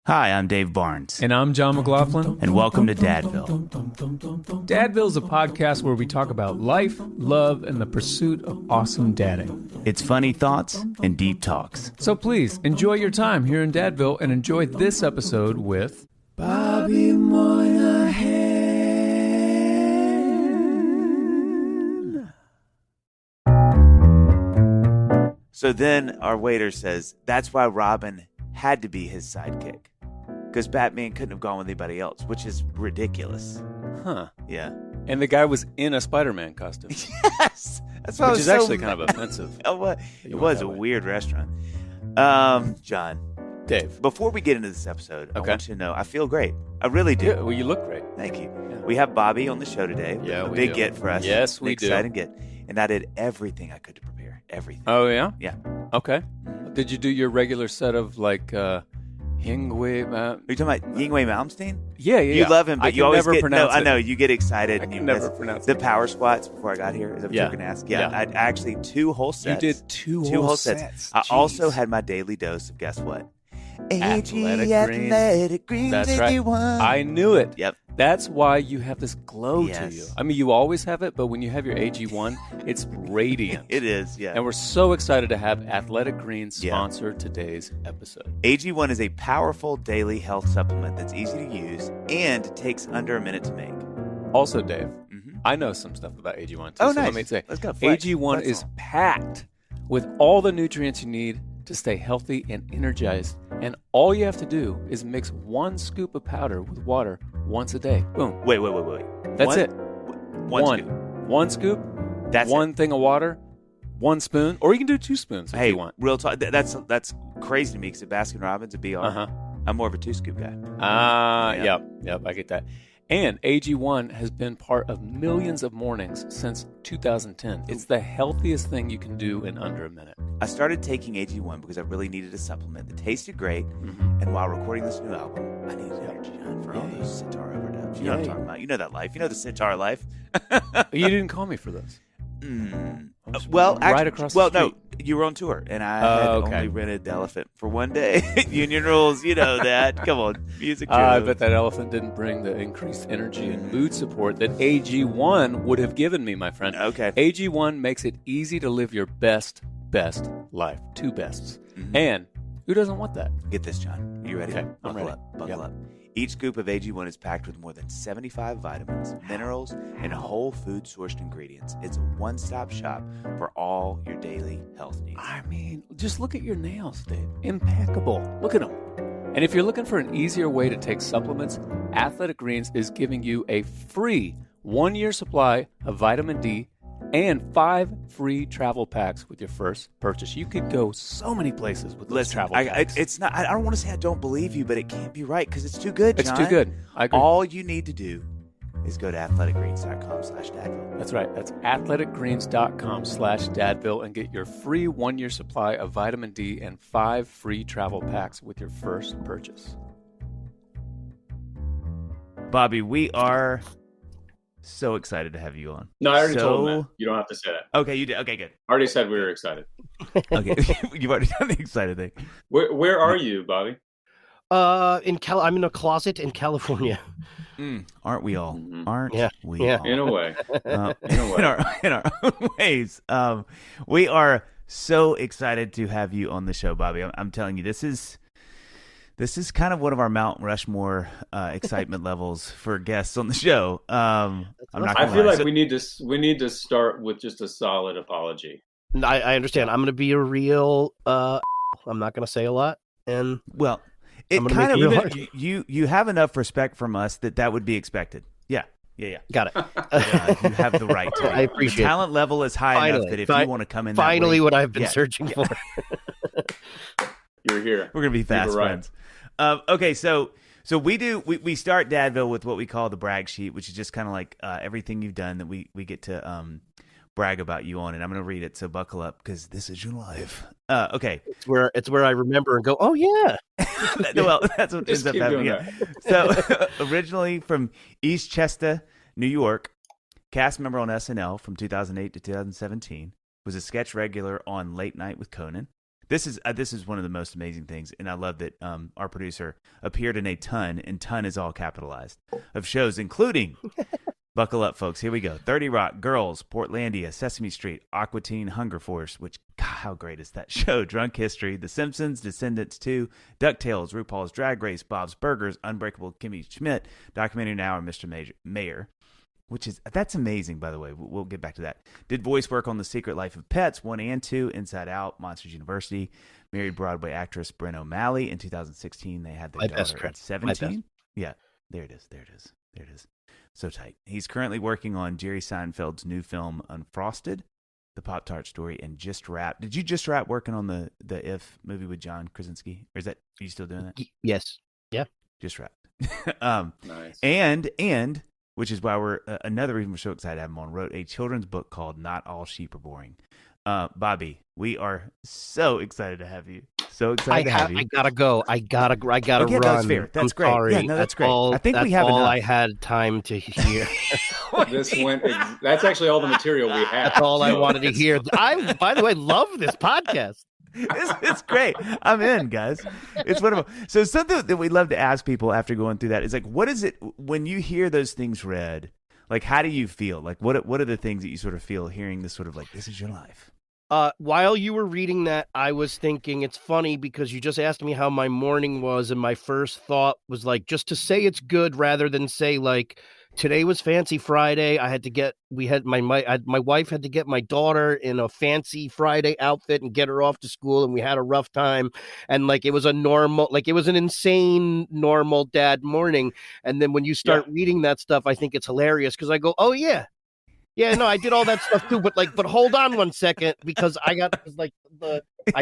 Hi, I'm Dave Barnes. And I'm John McLaughlin. And welcome to Dadville. Dadville is a podcast where we talk about life, love, and the pursuit of awesome dadding. It's funny thoughts and deep talks. So please, enjoy your time here in Dadville and enjoy this episode with... Bobby Moynihan. So then our waiter says, that's why Robin had to be his sidekick. Because Batman couldn't have gone with anybody else, which is ridiculous. Huh. Yeah. And the guy was in a Spider-Man costume. Yes! That's why which is actually kind of offensive. It was a weird restaurant. John. Dave. Before we get into this episode, Okay. I want you to know I feel great. I really do. Yeah, well, you look great. Thank you. Yeah. We have Bobby on the show today. Yeah, a we big do. get for us. Yes, we do. Exciting get. And I did everything I could to prepare. Everything. Oh, yeah? Yeah. Okay. Mhm. Did you do your regular set of, like, Hingway? Are you talking about Yingwei Malmsteen? Yeah. You love him, but I you can always never get... pronounce No, it. I know. You get excited. I and can you never pronounce the it. power squats before I got here. Is that what Yeah. you're going to ask? Yeah. Yeah. I actually 2 whole sets. You did two whole sets. I also had my daily dose of, guess what? Athletic Greens. That's right. 81. I knew it. Yep. That's why you have this glow to Yes. you. I mean, you always have it, but when you have your AG1, it's radiant. It is, yeah. And we're so excited to have Athletic Greens Yeah. sponsor today's episode. AG1 is a powerful daily health supplement that's easy to use and takes under a minute to make. Also, Dave, Mm-hmm. I know some stuff about AG1 too. Oh, so nice. let me say, Let's go. Flex. AG1 Flex is on. packed with all the nutrients you need to stay healthy and energized. And all you have to do is mix 1 scoop of powder with water once a day. Boom. Wait. That's it. One scoop. 1 scoop, That's one thing of water, 1 spoon, or you can do 2 spoons if Hey, you want. real talk. That's crazy to me because at Baskin Robbins, a BR, Uh-huh. I'm more of a 2-scoop guy. Yep, I get that. And AG1 has been part of millions of mornings since 2010. It's the healthiest thing you can do in under a minute. I started taking AG1 because I really needed a supplement that tasted great, Mm-hmm. and while recording this new album, I needed energy for all Yeah. those sitar overdubs. You know what I'm Yeah. talking about. You know that life. You know the sitar life. You didn't call me for this. Well, Right actually, across the well, street. no, you were on tour, and I Oh, had okay. only rented the elephant for one day. Union rules, you know that. Come on, music. I Joe. bet that elephant didn't bring the increased energy and mood support that AG1 would have given me, my friend. Okay. AG1 makes it easy to live your best life. 2 bests. Mhm. And who doesn't want that? Get this, John. You ready? Okay, I'm Buckle ready. up. Buckle Yep. up. Each scoop of AG1 is packed with more than 75 vitamins, minerals, and whole food sourced ingredients. It's a one-stop shop for all your daily health needs. I mean, just look at your nails, Dave. Impeccable. Look at them. And if you're looking for an easier way to take supplements, Athletic Greens is giving you a free 1-year supply of vitamin D and 5 free travel packs with your first purchase. You could go so many places with those Listen, travel I packs. it's not. I don't want to say I don't believe you, but it can't be right because it's too good, It's John. too good. I agree. All you need to do is go to athleticgreens.com/dadville. That's right. That's athleticgreens.com/dadville and get your free 1-year supply of vitamin D and 5 free travel packs with your first purchase. Bobby, we are so excited to have you on. No, I already told him So- that. You don't have to say that. Okay, you did. Okay, good. I already said we were excited. Okay, you've already done the excited thing. Where are you, Bobby? I'm in a closet in California. Aren't we all? Mhm. Aren't Yeah, we yeah. all? In a way. In our own ways. We are so excited to have you on the show, Bobby. I'm telling you, this is kind of one of our Mount Rushmore excitement levels for guests on the show. I'm not. I Gonna feel lie. like we need to start with just a solid apology. I understand. I'm going to be a real. I'm not going to say a lot, and Well, it I'm gonna kind make it real of hard. you have enough respect from us that would be expected. Yeah. got it. You have the right to. I appreciate the it. talent level is high enough Finally. that if you want to come in, that Finally, way, what I've been Yeah. searching for. You're here. we're gonna be fast were right. friends. Okay, so we start Dadville with what we call the brag sheet, which is just kind of like everything you've done that we get to brag about you on, and I'm gonna read it. So buckle up because this is your life. Okay. It's where I remember and go, oh yeah. Well, that's what ends Just up keep happening. doing Yeah. So originally from East Chester, New York, cast member on SNL from 2008 to 2017, was a sketch regular on Late Night with Conan. This is one of the most amazing things, and I love that our producer appeared in a ton, and ton is all capitalized, of shows, including, buckle up, folks, here we go, 30 Rock, Girls, Portlandia, Sesame Street, Aqua Teen, Hunger Force, which, God, how great is that show, Drunk History, The Simpsons, Descendants 2, DuckTales, RuPaul's Drag Race, Bob's Burgers, Unbreakable Kimmy Schmidt, Documentary Now, and Mr. Mayor. That's amazing, by the way. We'll get back to that. Did voice work on The Secret Life of Pets 1 and 2, Inside Out, Monsters University. Married Broadway actress Bryn O'Malley. In 2016, they had their daughter at 17. Yeah, there it is. So tight. He's currently working on Jerry Seinfeld's new film Unfrosted, the Pop-Tart story, and just wrapped. Did you just wrap working on the If movie with John Krasinski? Or are you still doing that? Yes. Yeah. Just wrapped. Nice. And which is why another reason we're so excited to have him on, wrote a children's book called Not All Sheep Are Boring. Bobby, we are so excited to have you. So excited to have you. I gotta go. I gotta okay, run. That's fair. That's great. Sorry. Yeah, no, that's great. I think we have all enough. I had time to hear. That's actually all the material we have. That's all I wanted to hear. I, by the way, love this podcast. It's great. I'm in, guys. It's wonderful. So something that we love to ask people after going through that is like, what is it when you hear those things read? Like, how do you feel? Like, what are the things that you sort of feel hearing this sort of like, this is your life? While you were reading that, I was thinking, it's funny because you just asked me how my morning was, and my first thought was like, just to say it's good rather than say like, today was Fancy Friday. My wife had to get my daughter in a fancy Friday outfit and get her off to school, and we had a rough time. And like, it was an insane normal dad morning. And then when you start reading that stuff, I think it's hilarious because I go, oh yeah. Yeah, no, I did all that stuff too, but hold on one second because I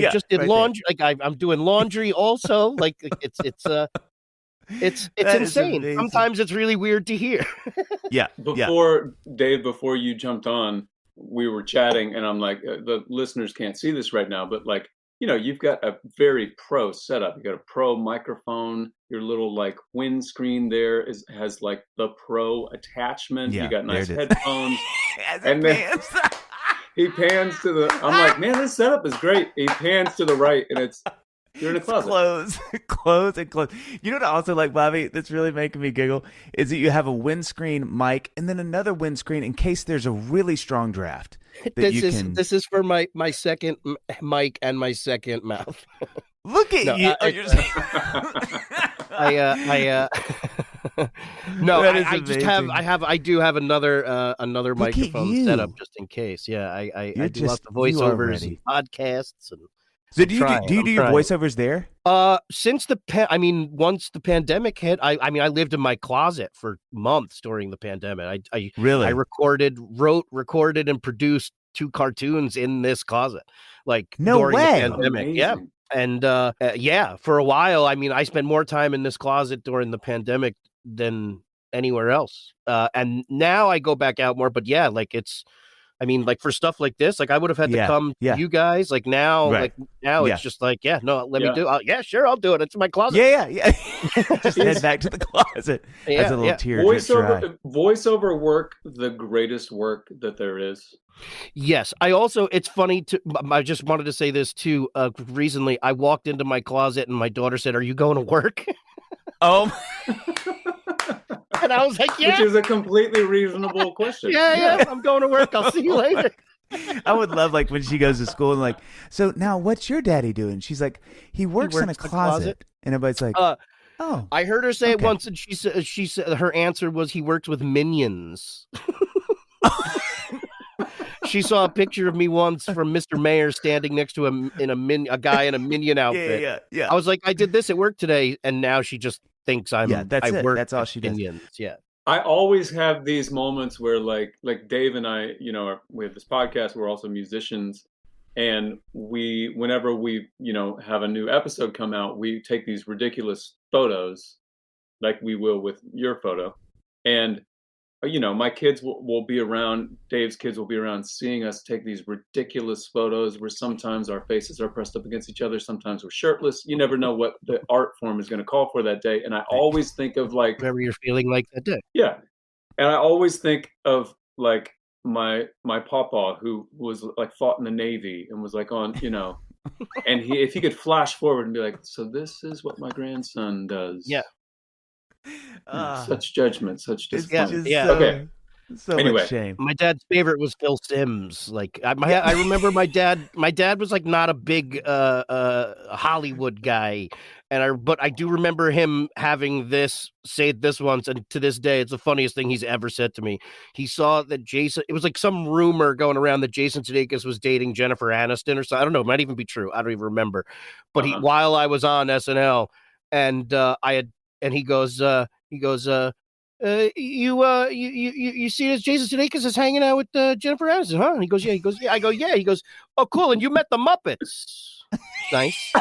just did laundry. Like I'm doing laundry also. Like it's insane. Sometimes it's really weird to hear. Yeah. Before you jumped on, we were chatting, and I'm like, the listeners can't see this right now, but like, you've got a very pro setup. You got a pro microphone. Your little like windscreen there has like the pro attachment. Yeah, you got nice headphones. And then he pans to the. I'm like, man, this setup is great. He pans to the right, and you're in a closet. Close. You know what I also like, Bobby, that's really making me giggle, is that you have a windscreen mic and then another windscreen in case there's a really strong draft. This is for my second mic and my second mouth. Look at you. I do have another microphone set up just in case. Yeah, I do lots of voiceovers and podcasts and. So do you do your voiceovers there? Since once the pandemic hit, I lived in my closet for months during the pandemic. I recorded and produced 2 cartoons in this closet, like during the pandemic. Amazing. Yeah. And for a while, I spent more time in this closet during the pandemic than anywhere else. And now I go back out more, but yeah, like it's. For stuff like this, like I would have had to come to you guys. Like now, it's just like, let me do. Sure, I'll do it. It's in my closet. Yeah. Just head back to the closet. As a little tear. Voiceover work, the greatest work that there is. Yes, it's funny I just wanted to say this too. Recently, I walked into my closet and my daughter said, "Are you going to work?" Oh. And I was like, yeah. Which is a completely reasonable question. Yeah, I'm going to work. I'll see you later. I would love like when she goes to school and like, so now what's your daddy doing? She's like, he works in a closet. And everybody's like, oh. I heard her say it once, and she said her answer was he works with minions. She saw a picture of me once from Mr. Mayor standing next to a guy in a minion outfit. Yeah. I was like, I did this at work today, and now she just thinks I work. That's all she does. Minions. Yeah. I always have these moments where like Dave and I, we have this podcast. We're also musicians, and whenever we, have a new episode come out, we take these ridiculous photos, like we will with your photo, and. My kids will be around, Dave's kids will be around seeing us take these ridiculous photos where sometimes our faces are pressed up against each other. Sometimes we're shirtless. You never know what the art form is going to call for that day. And I always think of like... whatever you're feeling like that day. Yeah. And I always think of like my pawpaw who was like fought in the Navy and was like on, And if he could flash forward and be like, so this is what my grandson does. Yeah. Such judgment, such It's disappointment. just Okay. so Anyway. much shame. My dad's favorite was Phil Simms. Like I remember my dad was like not a big Hollywood guy, but I do remember him having said this once, and to this day it's the funniest thing he's ever said to me. He saw that it was like some rumor going around that Jason Sudeikis was dating Jennifer Aniston or something. I don't know, it might even be true. I don't even remember. But while I was on SNL, and he goes, you see this Jason Sudeikis is hanging out with Jennifer Aniston, huh? And he goes, yeah. He goes, yeah. I go, yeah. He goes, oh, cool. And you met the Muppets. Nice.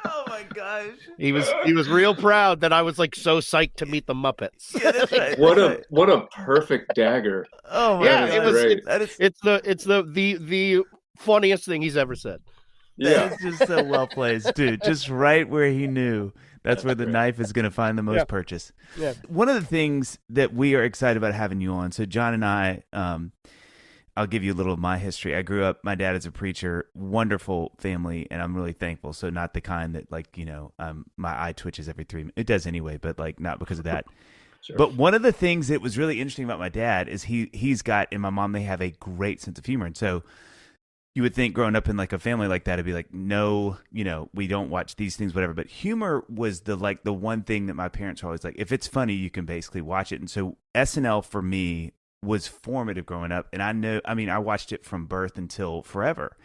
Oh my gosh. He was real proud that I was like so psyched to meet the Muppets. Yeah, that's right. What a perfect dagger. Oh my Yeah, God. it's the funniest thing he's ever said. Yeah. That's just so well placed, dude. Just right where he knew. That's where the knife is going to find the most purchase. Yeah. One of the things that we are excited about having you on. So John and I, I'll give you a little of my history. I grew up, my dad is a preacher, wonderful family, and I'm really thankful. So not the kind that my eye twitches every 3 minutes. It does anyway, but like not because of that. Sure. But one of the things that was really interesting about my dad is he's got, and my mom, they have a great sense of humor. And so you would think growing up in like a family like that, it'd be like, no, we don't watch these things, whatever. But humor was the one thing that my parents were always like, if it's funny, you can basically watch it. And so SNL for me was formative growing up. And I watched it from birth until forever.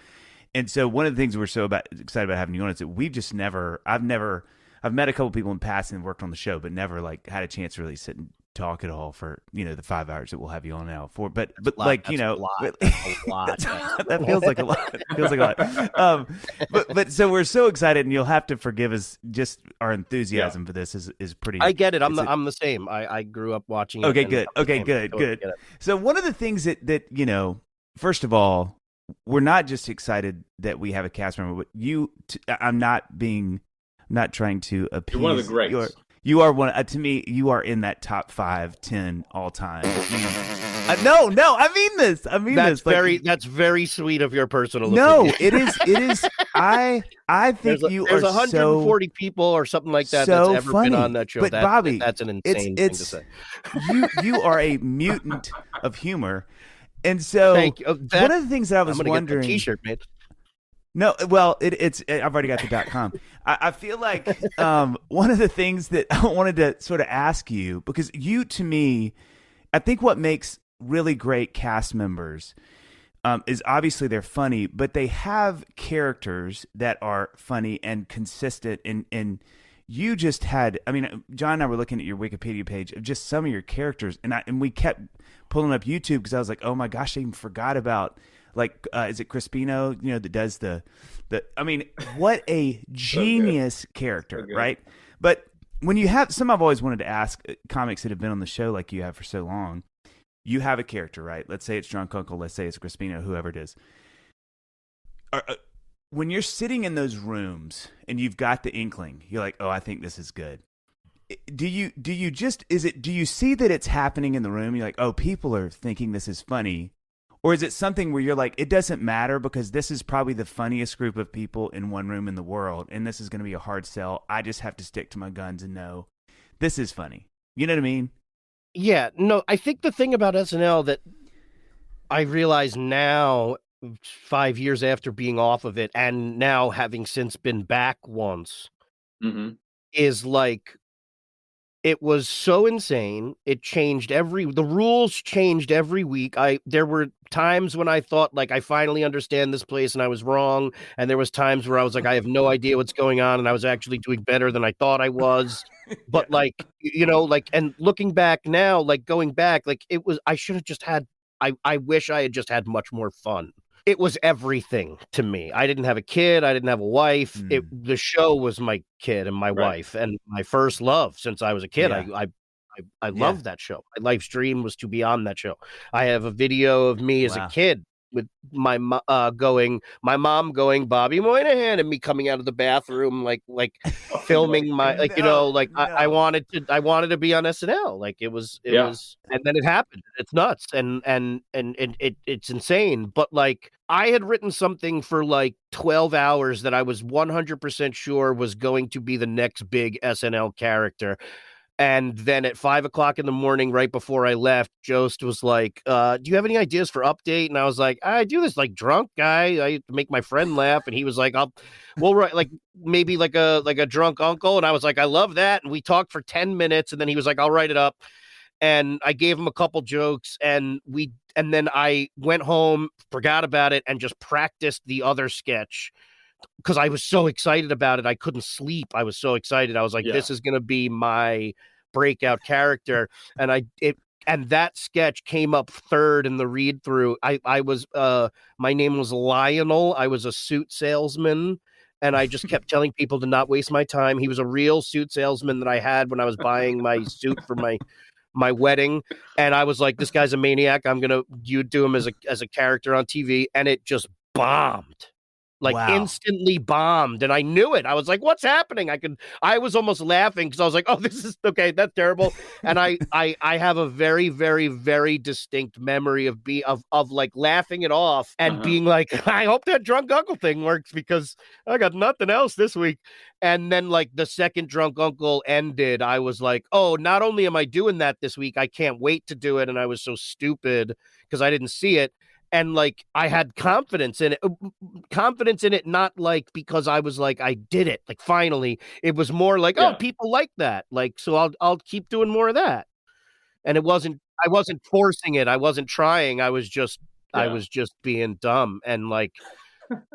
And so one of the things we're so excited about having you on is that we've just I've met a couple people in passing and worked on the show, but never like had a chance to really sit and talk at all for the 5 hours that we'll have you on now for. But like a lot. That feels like a lot. It feels like a lot. But so we're so excited, and you'll have to forgive us. Just our enthusiasm for this is pretty. I get it. I'm the same. I grew up watching. Okay, good. Okay, good. So one of the things that first of all, we're not just excited that we have a cast member, but I'm not trying to appease. You're one of the greats. You are one. To me, you are in that top 5, 10 all time. No, I mean this. That's very sweet of your personal. No, opinion. it is. I think there's 140 people or something like that so that's ever funny. been on that show. But Bobby, that's an insane thing to say. You are a mutant of humor, and so Thank you. One of the things that I was wondering. Get the T-shirt made. No, well, it's. I've already got the .com. I feel like one of the things that I wanted to sort of ask you, because you, to me, I think what makes really great cast members is obviously they're funny, but they have characters that are funny and consistent. And you just had, John and I were looking at your Wikipedia page of just some of your characters, and we kept pulling up YouTube because I was like, oh my gosh, I even forgot about. Like, is it Crispino, that does the what a genius character, right? But when you have I've always wanted to ask comics that have been on the show like you have for so long, you have a character, right? Let's say it's Drunk Uncle, let's say it's Crispino, whoever it is. When you're sitting in those rooms and you've got the inkling, you're like, oh, I think this is good. Do you see that it's happening in the room? You're like, oh, people are thinking this is funny. Or is it something where you're like, it doesn't matter because this is probably the funniest group of people in one room in the world, and this is going to be a hard sell. I just have to stick to my guns and know this is funny. You know what I mean? Yeah. No, I think the thing about SNL that I realize now, 5 years after being off of it, and now having since been back once, is like, it was so insane. It changed the rules changed every week. There were times when I thought like, I finally understand this place and I was wrong. And there was times where I was like, I have no idea what's going on. And I was actually doing better than I thought I was. But and looking back now, like going back, like I should have just had, I wish I had just had much more fun. It was everything to me. I didn't have a kid. I didn't have a wife. The show was my kid and my wife and my first love since I was a kid. Yeah. I loved that show. My life's dream was to be on that show. I have a video of me as a kid my mom going Bobby Moynihan, and me coming out of the bathroom like filming my I wanted to be on SNL. Like it was, and then it happened. It's nuts and it's insane. But like I had written something for like 12 hours that I was 100% sure was going to be the next big SNL character. And then at 5 o'clock in the morning, right before I left, Jost was like, do you have any ideas for update? And I was like, I do this like drunk guy. I make my friend laugh. And he was like, we'll write like maybe like a drunk uncle. And I was like, I love that. And we talked for 10 minutes. And then he was like, I'll write it up. And I gave him a couple jokes and then I went home, forgot about it, and just practiced the other sketch. Because I was so excited about it. I couldn't sleep. I was so excited. I was like, this is going to be my breakout character. And that sketch came up third in the read through. I was, my name was Lionel. I was a suit salesman. And I just kept telling people to not waste my time. He was a real suit salesman that I had when I was buying my suit for my wedding. And I was like, this guy's a maniac. You do him as a character on TV. And it just bombed. Instantly bombed. And I knew it. I was like, what's happening? I was almost laughing because I was like, oh, this is okay. That's terrible. And I have a very, very, very distinct memory of like laughing it off and being like, I hope that drunk uncle thing works because I got nothing else this week. And then like the second drunk uncle ended, I was like, oh, not only am I doing that this week, I can't wait to do it. And I was so stupid because I didn't see it. And like, I had confidence in it, not like, because I was like, I did it. Like, finally, it was more like, oh, people like that. Like, so I'll keep doing more of that. And I wasn't forcing it. I wasn't trying. I was just being dumb. And like,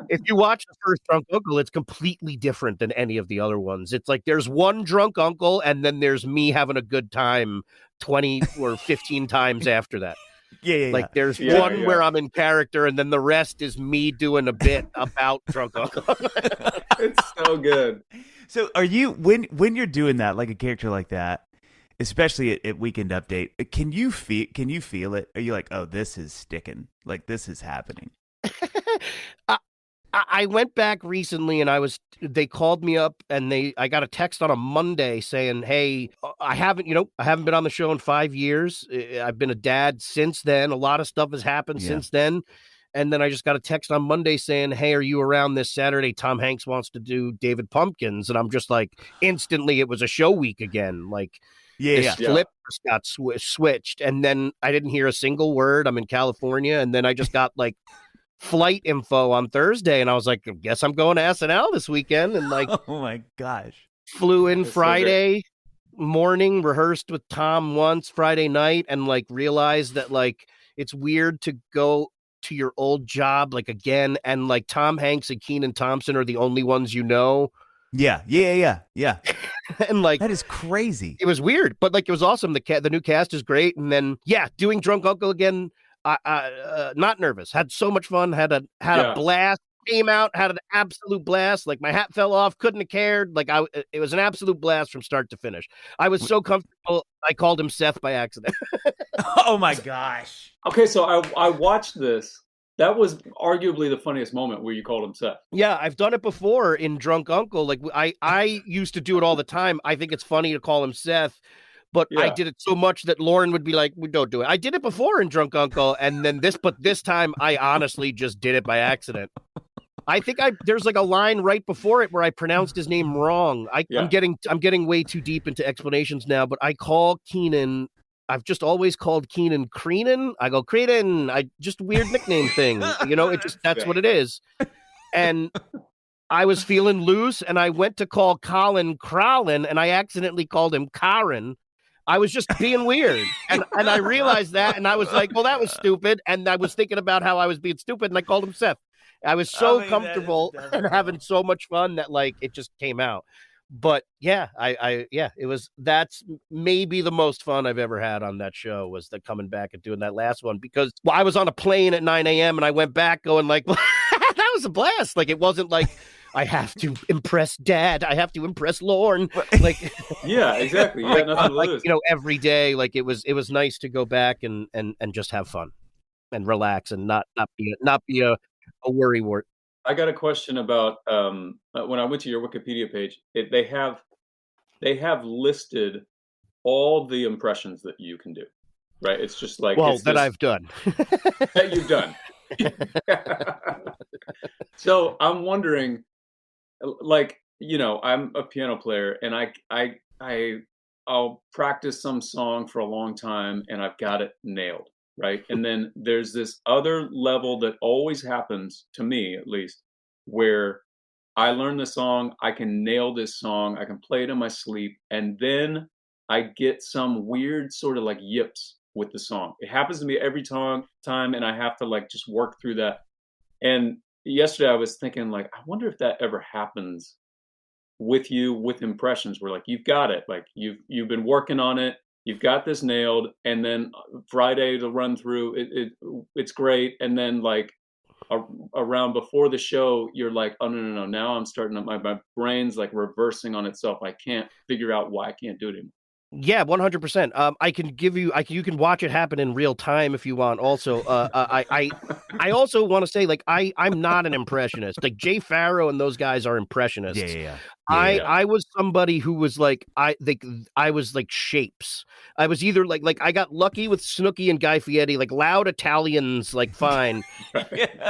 if you watch the first drunk uncle, it's completely different than any of the other ones. It's like, there's one drunk uncle and then there's me having a good time 20 or 15 times after that. Like there's one where I'm in character and then the rest is me doing a bit about drunk uncle. It's so good. So are you, when you're doing that, like a character like that, especially at Weekend Update, can you feel it? Are you like, oh, this is sticking, like this is happening? I went back recently and they called me up and I got a text on a Monday saying, hey, I haven't been on the show in 5 years. I've been a dad since then. A lot of stuff has happened since then. And then I just got a text on Monday saying, hey, are you around this Saturday? Tom Hanks wants to do David Pumpkins. And I'm just like, instantly it was a show week again. Like flip got switched. And then I didn't hear a single word. I'm in California. And then I just got like flight info on Thursday and I was like, I guess I'm going to SNL this weekend. And like, oh my gosh, flew in Friday morning, rehearsed with Tom once Friday night, and like realized that like it's weird to go to your old job like again, and like Tom Hanks and Kenan Thompson are the only ones you know. Yeah. And like, that is crazy. It was weird, but like it was awesome. The new cast is great. And then doing Drunk Uncle again, not nervous, had so much fun, had a blast, came out, had an absolute blast. Like my hat fell off, couldn't have cared. Like it was an absolute blast from start to finish. I was so comfortable, I called him Seth by accident. Oh my gosh. Okay, so I watched this. That was arguably the funniest moment where you called him Seth. Yeah, I've done it before in Drunk Uncle. Like I used to do it all the time. I think it's funny to call him Seth. But I did it so much that Lauren would be like, we don't do it. I did it before in Drunk Uncle. And then this time I honestly just did it by accident. I think there's like a line right before it where I pronounced his name wrong. I'm getting way too deep into explanations now, but I call Kenan, I've just always called Kenan Creenan. I go, Creenan, just weird nickname thing. That's what it is. And I was feeling loose and I went to call Colin Crowlin and I accidentally called him Karen. I was just being weird. And I realized that. And I was like, well, that was stupid. And I was thinking about how I was being stupid. And I called him Seth. I was so comfortable and having so much fun that like, it just came out. But that's maybe the most fun I've ever had on that show was the coming back and doing that last one because I was on a plane at 9 a.m. and I went back going like, that was a blast. Like, it wasn't like, I have to impress Dad. I have to impress Lorne. Like, yeah, exactly. Yeah, nothing to lose. Every day, like it was nice to go back and just have fun. and relax and not be a worrywart. I got a question about when I went to your Wikipedia page. They have listed all the impressions that you can do, right? It's just like I've done that you've done. So I'm wondering, like, I'm a piano player, and I'll practice some song for a long time, and I've got it nailed, right? And then there's this other level that always happens, to me at least, where I learn the song, I can nail this song, I can play it in my sleep, and then I get some weird sort of like yips with the song. It happens to me every time, and I have to like just work through that. And yesterday I was thinking, like, I wonder if that ever happens with you with impressions, where like you've got it, like you've been working on it, you've got this nailed, and then Friday to run through it's great, and then like around before the show you're like, oh no, now I'm starting to, my brain's like reversing on itself. I can't figure out why I can't do it anymore. Yeah, 100%. I can give you, you can watch it happen in real time if you want. Also, I also want to say, like, I'm not an impressionist. Like Jay Farrow and those guys are impressionists. Yeah. I was somebody who was like, I was like shapes. I was either like I got lucky with Snooki and Guy Fieri, like loud Italians, like fine,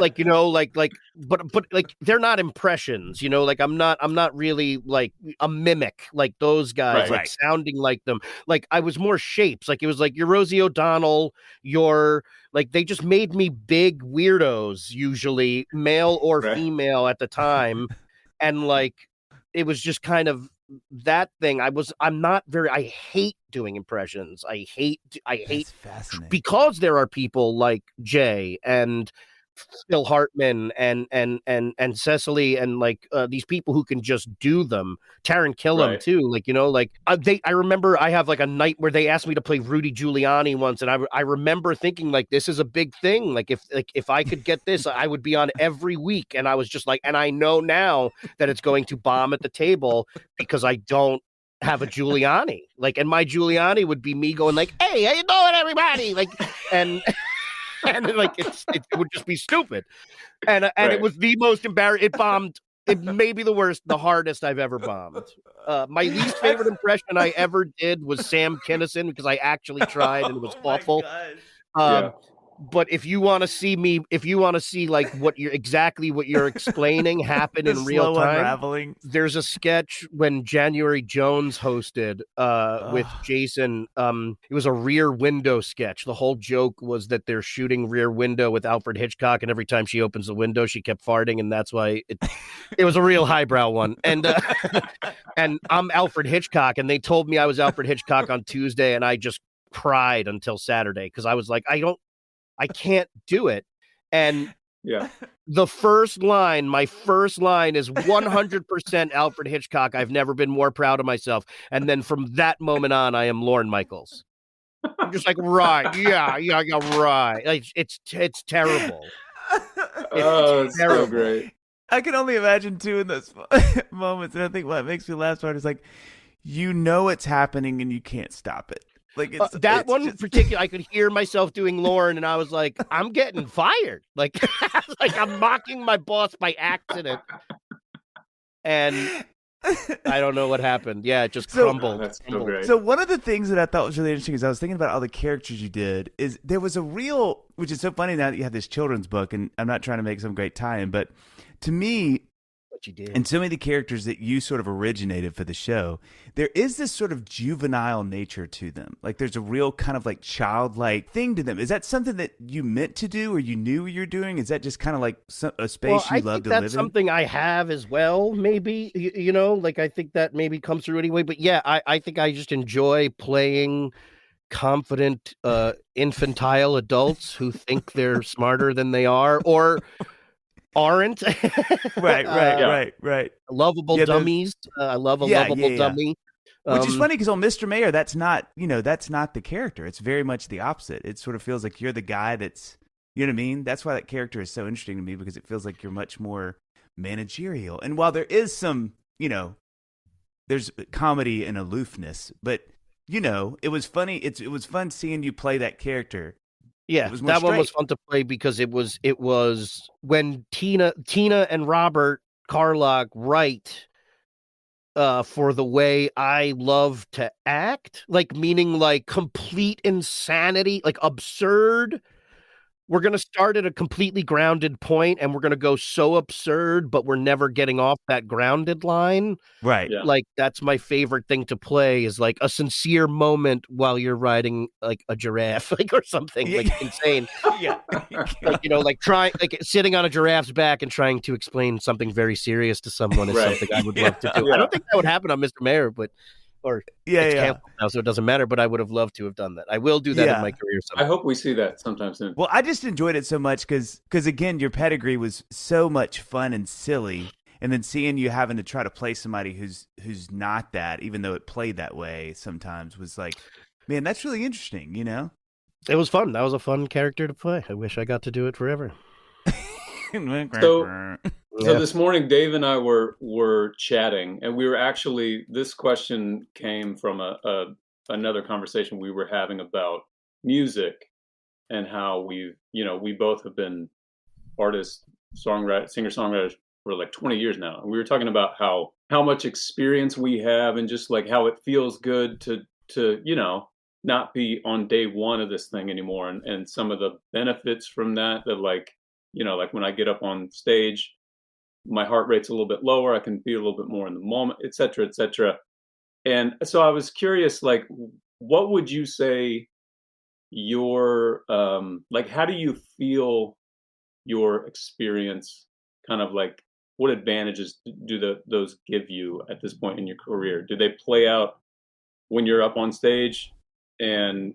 like but like they're not impressions, like I'm not really like a mimic like those guys, like sounding like them. Like I was more shapes. Like it was like you're Rosie O'Donnell, you're like, they just made me big weirdos, usually male or female at the time, and like it was just kind of that thing. I hate doing impressions. I hate because there are people like Jay and Phil Hartman and Cecily and like these people who can just do them. Taran Killam too. Like, I remember I have like a night where they asked me to play Rudy Giuliani once, and I remember thinking like, this is a big thing. Like if I could get this, I would be on every week. And I was just like, and I know now that it's going to bomb at the table because I don't have a Giuliani. Like, and my Giuliani would be me going like, hey, how you doing, everybody? Like, and like it would just be stupid, and it was the most embarrassing. It bombed. It may be the hardest I've ever bombed. My least favorite impression I ever did was Sam Kinison, because I actually tried and it was awful. But if you want to see like what you're explaining happen in real time, unraveling. There's a sketch when January Jones hosted with Jason. It was a Rear Window sketch. The whole joke was that they're shooting Rear Window with Alfred Hitchcock, and every time she opens the window, she kept farting, and that's why it was a real highbrow one. And and I'm Alfred Hitchcock, and they told me I was Alfred Hitchcock on Tuesday, and I just cried until Saturday because I was like, I can't do it. And my first line is 100% Alfred Hitchcock. I've never been more proud of myself. And then from that moment on, I am Lorne Michaels. I'm just like, right. Like, it's terrible. It's so great. I can only imagine too in those moments. And I think what makes me laugh hard is like, it's happening and you can't stop it. Like in particular, I could hear myself doing Lorne, and I was like, I'm getting fired. Like, like I'm mocking my boss by accident. And I don't know what happened. Yeah, it just crumbled. That's so great. So one of the things that I thought was really interesting is I was thinking about all the characters you did, is there was a real, which is so funny now that you have this children's book, and I'm not trying to make some great tie-in, but to me, you did. And so many of the characters that you sort of originated for the show, there is this sort of juvenile nature to them. Like there's a real kind of like childlike thing to them. Is that something that you meant to do or you knew you were doing? Is that just kind of like a space you love to live in? That's something I have as well, maybe, like I think that maybe comes through anyway. But yeah, I think I just enjoy playing confident infantile adults who think they're smarter than they are or aren't. Right. Lovable dummies. I love a lovable dummy. Which is funny because on Mr. Mayor, that's not the character. It's very much the opposite. It sort of feels like you're the guy that's, you know what I mean? That's why that character is so interesting to me, because it feels like you're much more managerial. And while there is some, there's comedy and aloofness, but it was funny. It was fun seeing you play that character Yeah, It was more that one was straight. fun to play because it was when Tina and Robert Carlock write for the way I love to act, like meaning like complete insanity, like absurd. We're going to start at a completely grounded point and we're going to go so absurd, but we're never getting off that grounded line. Right. Yeah. Like that's my favorite thing to play is like a sincere moment while you're riding like a giraffe, like or something Yeah. like insane. Yeah. Like, you know, like sitting on a giraffe's back and trying to explain something very serious to someone is Right. something I would love to do. Yeah. I don't think that would happen on Mr. Mayor, or Yeah, it's yeah. canceled now, so it doesn't matter. But I would have loved to have done that. I will do that in my career I someday. hope we see that sometime soon. Well, I just enjoyed it so much because again, your pedigree was so much fun and silly, and then seeing you having to try to play somebody who's not that, even though it played that way sometimes, was like, man, that's really interesting, you know? It was fun. That was a fun character to play. I wish I got to do it forever. So this morning, Dave and I were chatting, and we were actually, this question came from another conversation we were having about music and how we both have been artists, singer-songwriters for like 20 years now. And we were talking about how much experience we have and just like how it feels good to not be on day one of this thing anymore. And some of the benefits from that like, like when I get up on stage, my heart rate's a little bit lower. I can be a little bit more in the moment, et cetera, et cetera. And so I was curious, like, what would you say your, like, how do you feel your experience kind of like, what advantages do those give you at this point in your career? Do they play out when you're up on stage and,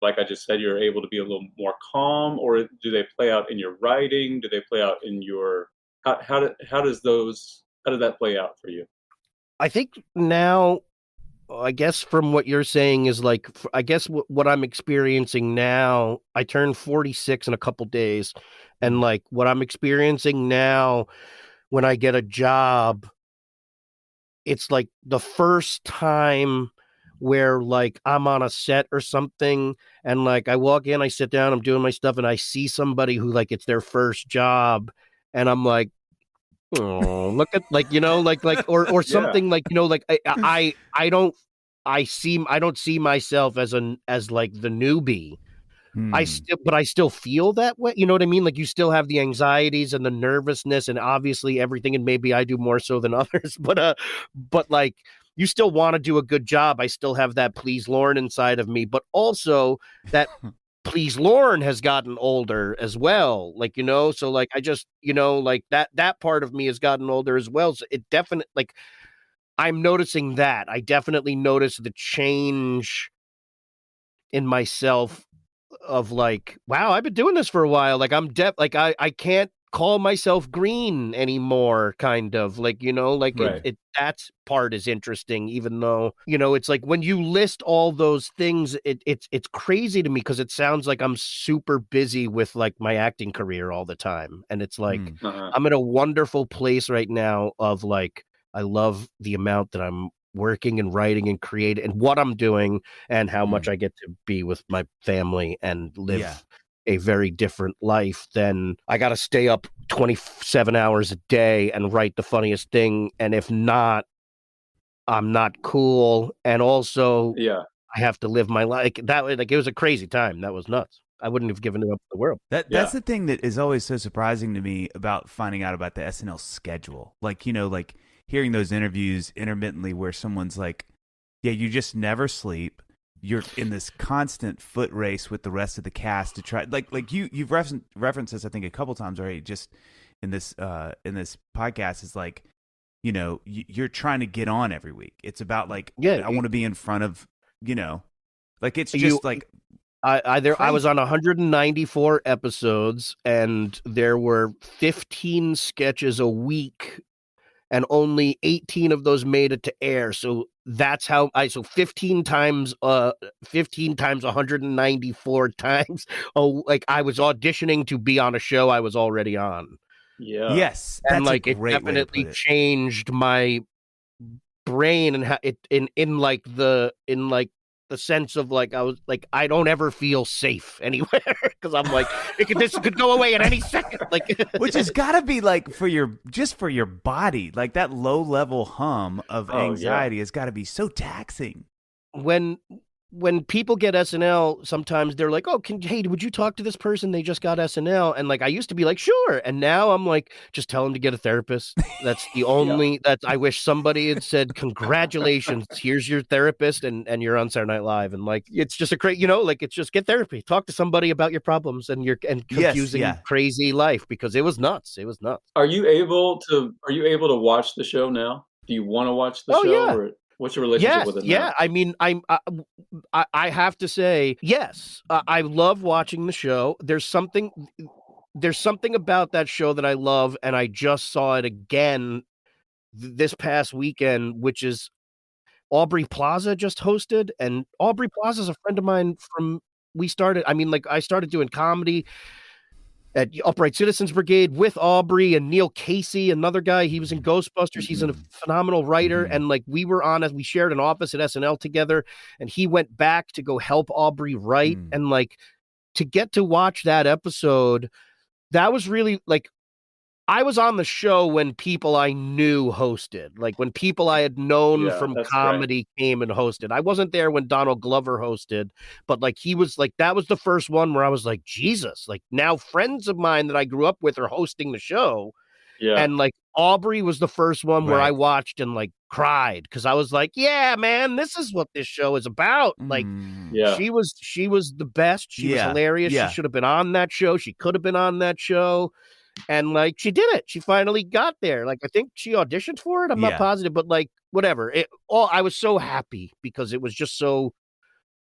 like I just said, you're able to be a little more calm, or do they play out in your writing? Do they play out in your, how does that play out for you? I think now, I guess from what you're saying is like, I guess what I'm experiencing now, I turned 46 in a couple days. And like what I'm experiencing now when I get a job, it's like the first time where like I'm on a set or something and like I walk in, I sit down, I'm doing my stuff and I see somebody who like it's their first job and I'm like, oh, look at like, or something like, like I don't see myself as like the newbie. I still feel that way. You know what I mean? Like you still have the anxieties and the nervousness and obviously everything. And maybe I do more so than others, but like you still want to do a good job. I still have that please Lauren inside of me, but also that please Lauren has gotten older as well. Like, so like, I just, like that part of me has gotten older as well. So it definitely like, I'm noticing that. I definitely notice the change in myself of like, wow, I've been doing this for a while. Like I'm like I can't call myself green anymore, kind of like, like Right. that part is interesting, even though, it's like when you list all those things, it's crazy to me because it sounds like I'm super busy with like my acting career all the time. And it's like, I'm in a wonderful place right now of like, I love the amount that I'm working and writing and creating and what I'm doing and how much I get to be with my family and live a very different life than I got to stay up 27 hours a day and write the funniest thing. And if not, I'm not cool. And also I have to live my life like it was a crazy time. That was nuts. I wouldn't have given it up to the world. That's the thing that is always so surprising to me about finding out about the SNL schedule. Like, like hearing those interviews intermittently where someone's like, yeah, you just never sleep. You're in this constant foot race with the rest of the cast to try like you've referenced this, I think, a couple times already just in this podcast is like, you're trying to get on every week. It's about like, I want to be in front of, like it's just like I was on 194 episodes and there were 15 sketches a week and only 18 of those made it to air. So that's how 15 times 194 times. Oh, like I was auditioning to be on a show I was already on. Yeah. Yes. And like it definitely changed my brain and how it in the sense of like I was like I don't ever feel safe anywhere because I'm like this could go away at any second. Like, which has got to be like for your body, like that low level hum of anxiety has got to be so taxing. When people get SNL, sometimes they're like, "Oh, hey, would you talk to this person? They just got SNL." And like, I used to be like, "Sure," and now I'm like, just tell them to get a therapist. That's the only that I wish somebody had said, "Congratulations, here's your therapist," and you're on Saturday Night Live, and like, it's just a great, like, it's just get therapy, talk to somebody about your problems and your confusing, crazy life because it was nuts. It was nuts. Are you able to watch the show now? Do you want to watch the show? Yeah. Or what's your relationship with it now? Yeah, I mean, I have to say, yes, I love watching the show. There's something about that show that I love, and I just saw it again this past weekend, which is Aubrey Plaza just hosted, and Aubrey Plaza is a friend of mine I started doing comedy at Upright Citizens Brigade with Aubrey and Neil Casey, another guy. He was in Ghostbusters. He's a phenomenal writer. And like we shared an office at SNL together, and he went back to go help Aubrey write. And like to get to watch that episode, that was really like, I was on the show when people I knew hosted, like when people I had known from comedy came and hosted. I wasn't there when Donald Glover hosted, but like he was like, that was the first one where I was like, Jesus, like now friends of mine that I grew up with are hosting the show. Yeah. And like Aubrey was the first one where I watched and like cried because I was like, yeah, man, this is what this show is about. Like she was the best. She was hilarious. She should have been on that show. She could have been on that show. And like she did it. She finally got there. Like I think she auditioned for it. I'm not positive, but like whatever. I was so happy because it was just so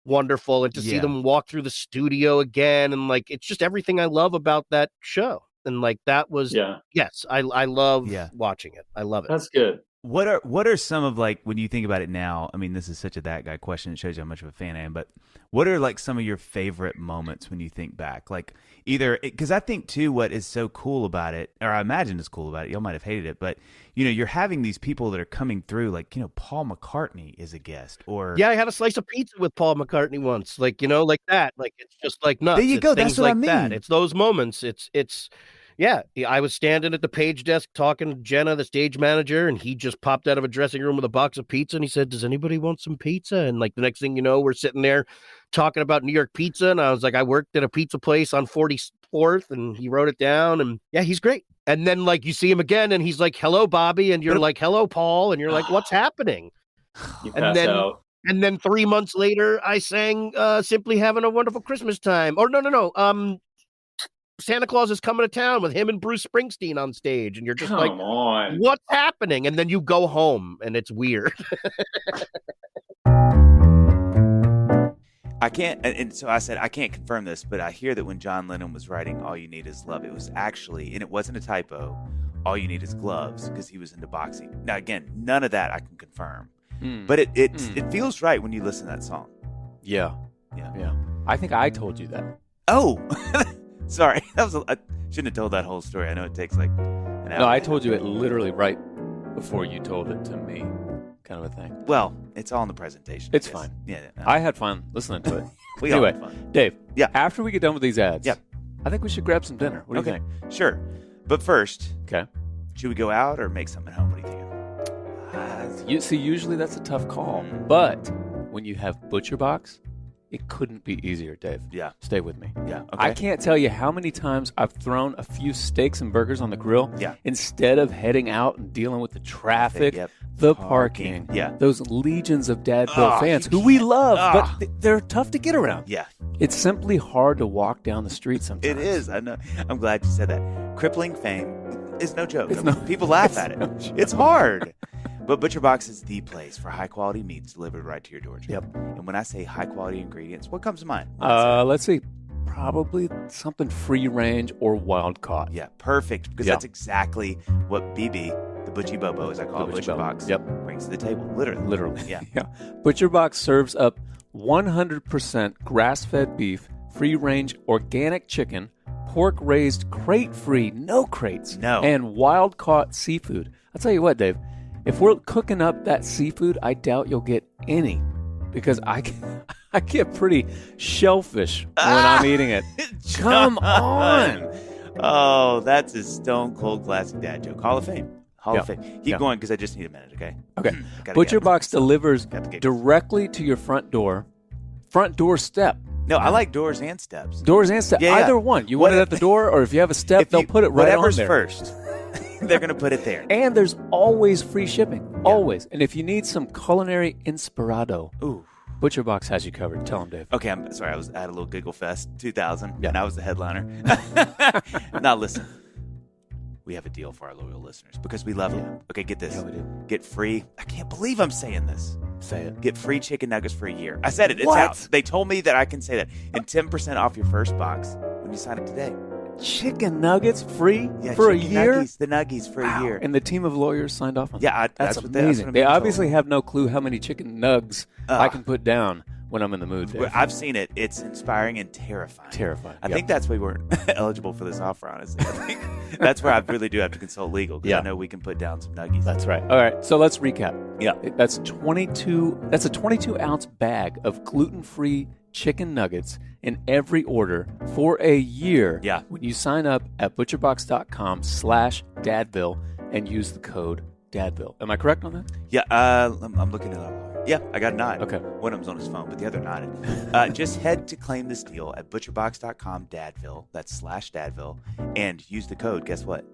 wonderful, and to see them walk through the studio again, and like it's just everything I love about that show. And like that was yes, I love watching it. I love it. That's good. What are some of like when you think about it now? I mean, this is such a that guy question. It shows you how much of a fan I am. But what are like some of your favorite moments when you think back? Like either because I think too, what is so cool about it, or I imagine is cool about it. Y'all might have hated it, but you're having these people that are coming through. Like Paul McCartney is a guest, or I had a slice of pizza with Paul McCartney once. Like like that. Like it's just like nuts. There you go. That's what I mean. That. It's those moments. It's. Yeah, I was standing at the page desk talking to Jenna, the stage manager, and he just popped out of a dressing room with a box of pizza, and he said, "Does anybody want some pizza?" And like the next thing you know, we're sitting there talking about New York pizza, and I was like, I worked at a pizza place on 44th, and he wrote it down, and yeah, he's great. And then like you see him again, and he's like, "Hello, Bobby," and you're like, "Hello, Paul," and you're like, "What's happening?" And then 3 months later, I sang "Simply Having a Wonderful Christmas Time." Or no. Santa Claus is coming to town with him and Bruce Springsteen on stage, and you're just Come on. What's happening? And then you go home, and it's weird. I can't, and so I said, I can't confirm this, but I hear that when John Lennon was writing All You Need Is Love, it was actually, and it wasn't a typo, All You Need Is Gloves, because he was into boxing. Now, again, none of that I can confirm, but it feels right when you listen to that song. Yeah. I think I told you that. Oh, sorry. I shouldn't have told that whole story. I know it takes like an hour. No, I told you it literally right before you told it to me, kind of a thing. Well, it's all in the presentation. It's fine. Yeah. I had fun listening to it. Anyway, had fun. Dave. Yeah. After we get done with these ads, I think we should grab some dinner. What do you think? Sure. But first, okay, should we go out or make something at home? What do you think? Usually that's a tough call. But when you have Butcher Box, it couldn't be easier, Dave. Yeah. Stay with me. Yeah. Okay. I can't tell you how many times I've thrown a few steaks and burgers on the grill instead of heading out and dealing with the traffic, the parking. Yeah. Those legions of Dadville fans who we love, but they're tough to get around. Yeah. It's simply hard to walk down the street sometimes. It is. I know. I'm glad you said that. Crippling fame is no joke. People laugh at it. It's hard. But Butcher Box is the place for high-quality meats delivered right to your door. Yep. And when I say high-quality ingredients, what comes to mind? Let's see. Probably something free-range or wild-caught. Yeah, perfect. Because that's exactly what BB, the Butchie Bobo, as I call it, Butcher Box, brings to the table. Literally. Yeah. Butcher Box serves up 100% grass-fed beef, free-range organic chicken, pork-raised crate-free, no crates, and wild-caught seafood. I'll tell you what, Dave. If we're cooking up that seafood, I doubt you'll get any because I get pretty shellfish when I'm eating it. Come on. Oh, that's a stone cold classic dad joke. Hall of Fame. Hall of Fame. Keep going because I just need a minute, okay? Okay. ButcherBox delivers directly to your front door step. No, I like doors and steps. Doors and steps. Yeah, Either one. You want it at the door, or if you have a step, they'll put it right on whatever's there. first. They're going to put it there. And there's always free shipping. Always. And if you need some culinary inspirado, ButcherBox has you covered. Tell them, Dave. Okay, I'm sorry. I had a little giggle fest 2000, and I was the headliner. Now listen, we have a deal for our loyal listeners because we love them. Okay, get this. Yeah, we do. Get free. I can't believe I'm saying this. Say it. Get free chicken nuggets for a year. I said it. It's What? out. They told me that I can say that. And 10% off your first box when you sign up today. Chicken nuggets free Yeah, for a chicken year? Nuggies, the nuggies for a year. And the team of lawyers signed off on that. Yeah, that's what amazing. I'm They being told. obviously have no clue how many chicken nugs I can put down when I'm in the mood, Dave. I've seen it. It's inspiring and terrifying. Terrifying. I think that's why we weren't eligible for this offer, honestly. I think that's where I really do have to consult legal because I know we can put down some nuggies. That's right. All right, so let's recap. Yeah. That's a 22-ounce bag of gluten-free chicken nuggets in every order for a year. Yeah. When you sign up at butcherbox.com/Dadville and use the code Dadville. Am I correct on that? Yeah, I'm looking at it. Yeah, I got a nod. Okay. One of them's on his phone, but the other nodded. Just head to claim this deal at butcherbox.com/Dadville. That's /Dadville. And use the code, guess what?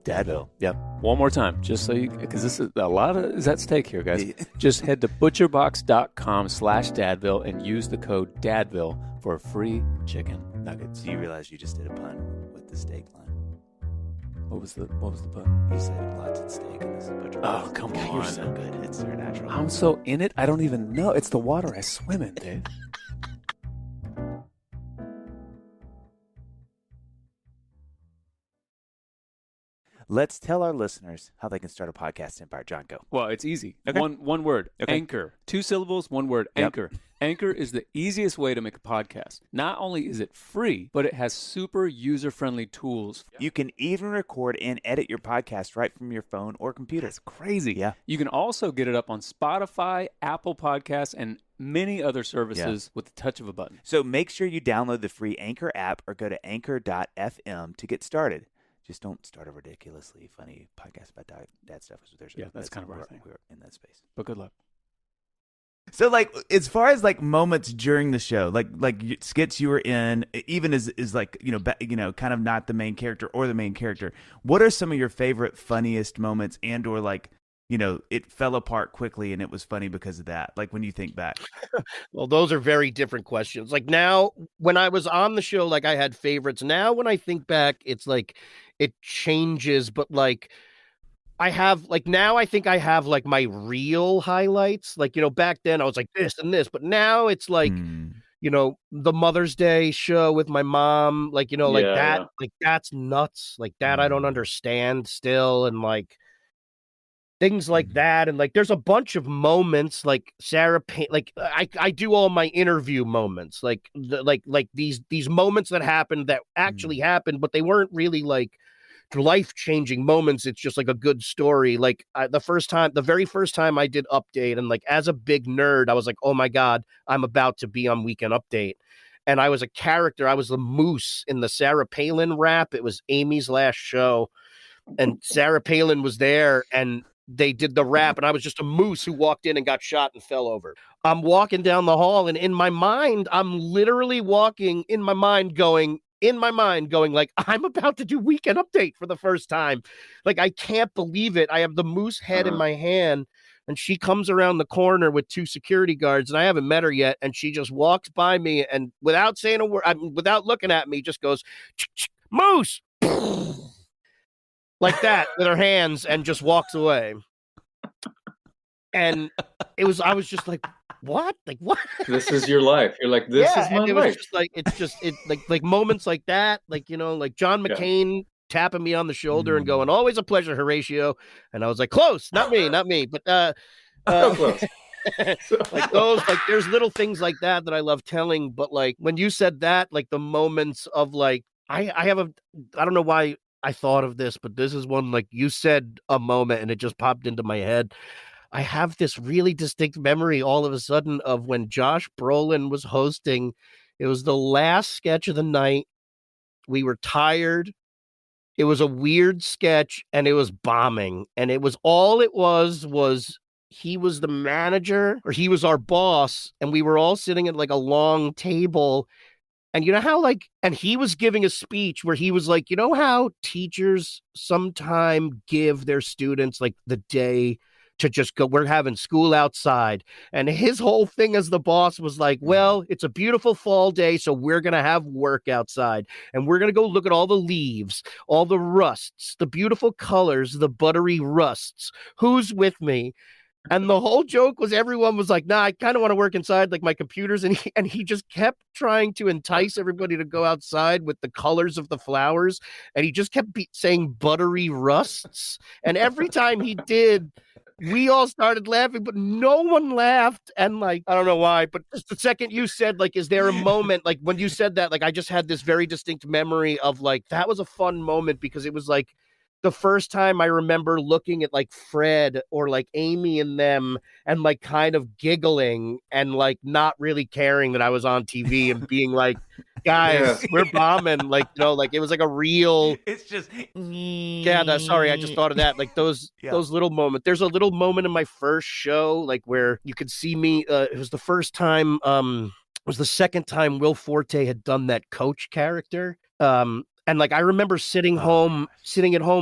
Dadville. Yep. One more time, just so you, because this is a lot is at stake here, guys. Just head to butcherbox.com/Dadville and use the code Dadville for free chicken nuggets. Do you realize you just did a pun with the steak line? What was the pun? You said lots at stake in this butcher box. Oh, come God, on. You're so good. It's supernatural. I'm so in it, I don't even know. It's the water I swim in, Dave. Let's tell our listeners how they can start a podcast empire. John, go. Well, it's easy. Okay. One word. Okay. Anchor. 2 syllables, 1 word. Yep. Anchor. Anchor is the easiest way to make a podcast. Not only is it free, but it has super user-friendly tools. You can even record and edit your podcast right from your phone or computer. That's crazy. Yeah. You can also get it up on Spotify, Apple Podcasts, and many other services with the touch of a button. So make sure you download the free Anchor app or go to anchor.fm to get started. Just don't start a ridiculously funny podcast about dad stuff. That's kind of our thing. We're in that space. But good luck. So, like, as far as like moments during the show, like skits you were in, even as like kind of not the main character or the main character. What are some of your favorite, funniest moments, and or like it fell apart quickly and it was funny because of that? Like when you think back. Well, those are very different questions. Like now, when I was on the show, like I had favorites. Now, when I think back, it's like it changes, but like. I have like now I think I have like my real highlights. Like, back then I was like this and this, but now it's like, the Mother's Day show with my mom, like, like that, like that's nuts. Like that I don't understand still. And like things like that. And like there's a bunch of moments like Sarah like I do all my interview moments, like these moments that happened that actually happened, but they weren't really like life-changing moments. It's just like a good story. Like the very first time I did Update, and like as a big nerd, I was like, oh my God, I'm about to be on Weekend Update. And I was a character. I was the moose in the Sarah Palin rap. It was Amy's last show. And Sarah Palin was there and they did the rap. And I was just a moose who walked in and got shot and fell over. I'm walking down the hall and in my mind, I'm literally walking in my mind going like, I'm about to do Weekend Update for the first time. Like, I can't believe it. I have the moose head in my hand and she comes around the corner with 2 security guards and I haven't met her yet. And she just walks by me and without saying a word, without looking at me, just goes, moose, like that with her hands and just walks away. And I was just like, what? Like what? This is your life. You're like, this is my and it life. was just like like moments like that, like like John McCain tapping me on the shoulder and going, always a pleasure, Horatio. And I was like, close, not me, but Close. like those, like there's little things like that I love telling. But like when you said that, like the moments of like I don't know why I thought of this, but this is one, like you said a moment and it just popped into my head. I have this really distinct memory all of a sudden of when Josh Brolin was hosting. It was the last sketch of the night. We were tired. It was a weird sketch and it was bombing. And it was he was the manager, or he was our boss, and we were all sitting at like a long table. And you know how and he was giving a speech where he was like, you know how teachers sometime give their students like the day to just go, we're having school outside. And his whole thing as the boss was like, well, it's a beautiful fall day, so we're going to have work outside. And we're going to go look at all the leaves, all the rusts, the beautiful colors, the buttery rusts. Who's with me? And the whole joke was everyone was like, nah, I kind of want to work inside, like my computers. And he just kept trying to entice everybody to go outside with the colors of the flowers. And he just kept saying buttery rusts. And every time he did, we all started laughing, but no one laughed. And like, I don't know why, but just the second you said, like, is there a moment, like when you said that, like, I just had this very distinct memory of like, that was a fun moment because it was like, the first time I remember looking at like Fred or like Amy and them and like kind of giggling and like not really caring that I was on TV and being like, guys, we're bombing. Like, you know, like it was like a real, it's just, sorry. I just thought of that. Like those little moments. There's a little moment in my first show, like where you could see me. It was the first time, it was the second time Will Forte had done that coach character. And like, I remember sitting at home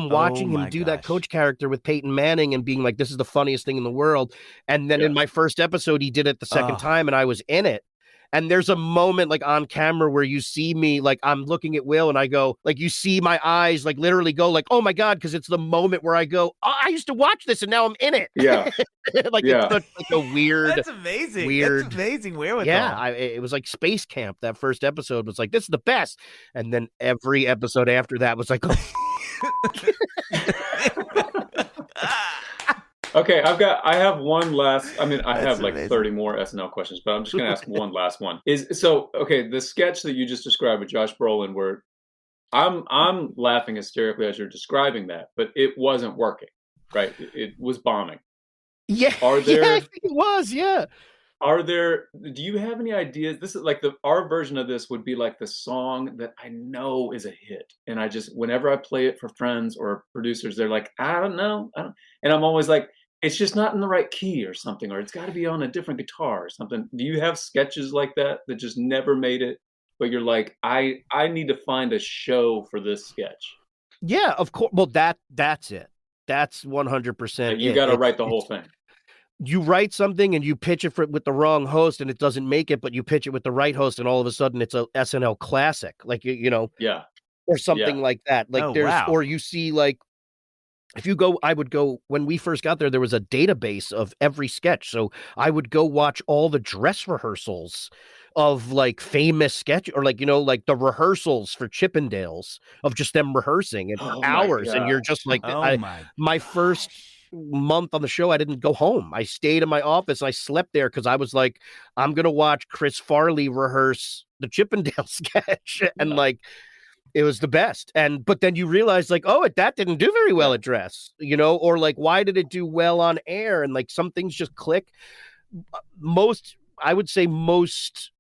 watching him do that coach character with Peyton Manning and being like, this is the funniest thing in the world. And then in my first episode, he did it the second time and I was in it. And there's a moment like on camera where you see me, like I'm looking at Will and I go, like, you see my eyes, like literally go like, oh my God. Cause it's the moment where I go, oh, I used to watch this and now I'm in it. Yeah. It's such like a weird, that's amazing. Weird. That's amazing. Wherewithal. Yeah. It was like Space Camp. That first episode was like, this is the best. And then every episode after that was like, Okay, I have one last. I mean, I have like amazing. 30 more SNL questions, but I'm just going to ask one last one. The sketch that you just described with Josh Brolin, where I'm laughing hysterically as you're describing that, but it wasn't working, right? It was bombing. Yeah. Are there? Yeah, I think it was. Yeah. Do you have any ideas? This is like our version of this would be like the song that I know is a hit. And whenever I play it for friends or producers, they're like, I don't know. And I'm always like, it's just not in the right key or something, or it's got to be on a different guitar or something. Do you have sketches like that just never made it, but you're like, I need to find a show for this sketch? Yeah, of course. Well, that's it. That's 100%. You got to write the whole thing. You write something and you pitch it with the wrong host and it doesn't make it, but you pitch it with the right host and all of a sudden it's a SNL classic, like, you know, or something like that. Like or you see like, if you go, I would go, when we first got there was a database of every sketch. So I would go watch all the dress rehearsals of like famous sketch or like, you know, like the rehearsals for Chippendales of just them rehearsing and hours. And you're just like, my first month on the show, I didn't go home. I stayed in my office. I slept there because I was like, I'm going to watch Chris Farley rehearse the Chippendale sketch. And like, it was the best. But then you realize like, oh, that didn't do very well at dress, you know, or like, why did it do well on air? And like some things just click. I would say most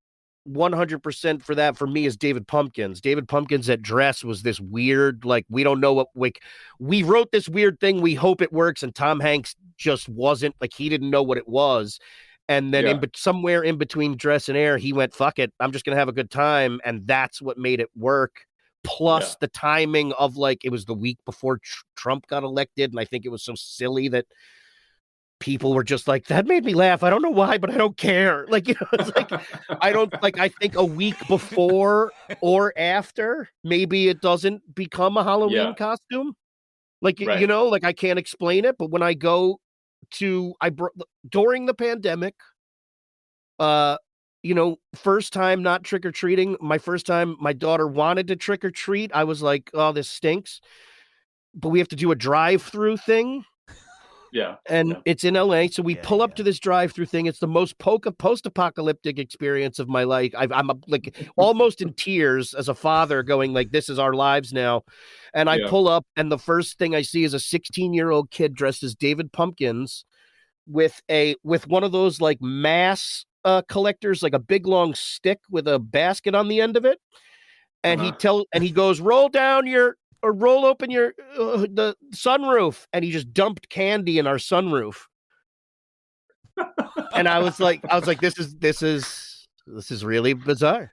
100% for that for me is David Pumpkins. David Pumpkins at dress was this weird, like, we don't know what, like, we wrote this weird thing. We hope it works. And Tom Hanks just wasn't, like, he didn't know what it was. And then somewhere in between dress and air, he went, fuck it, I'm just going to have a good time. And that's what made it work. Plus the timing of like, it was the week before Trump got elected. And I think it was so silly that people were just like, that made me laugh. I don't know why, but I don't care. Like, you know, it's like, I think a week before or after, maybe it doesn't become a Halloween costume. Like, you know, like I can't explain it, but when I go during the pandemic, you know, first time not trick-or-treating, my first time my daughter wanted to trick-or-treat, I was like, oh, this stinks. But we have to do a drive-through thing. Yeah. And it's in LA. So we pull up to this drive-through thing. It's the most post-apocalyptic experience of my life. I'm like almost in tears as a father going like, this is our lives now. And I pull up and the first thing I see is a 16-year-old kid dressed as David Pumpkins with one of those like mass collectors, like a big long stick with a basket on the end of it, and he goes, roll open your the sunroof, and he just dumped candy in our sunroof. And I was like, this is really bizarre.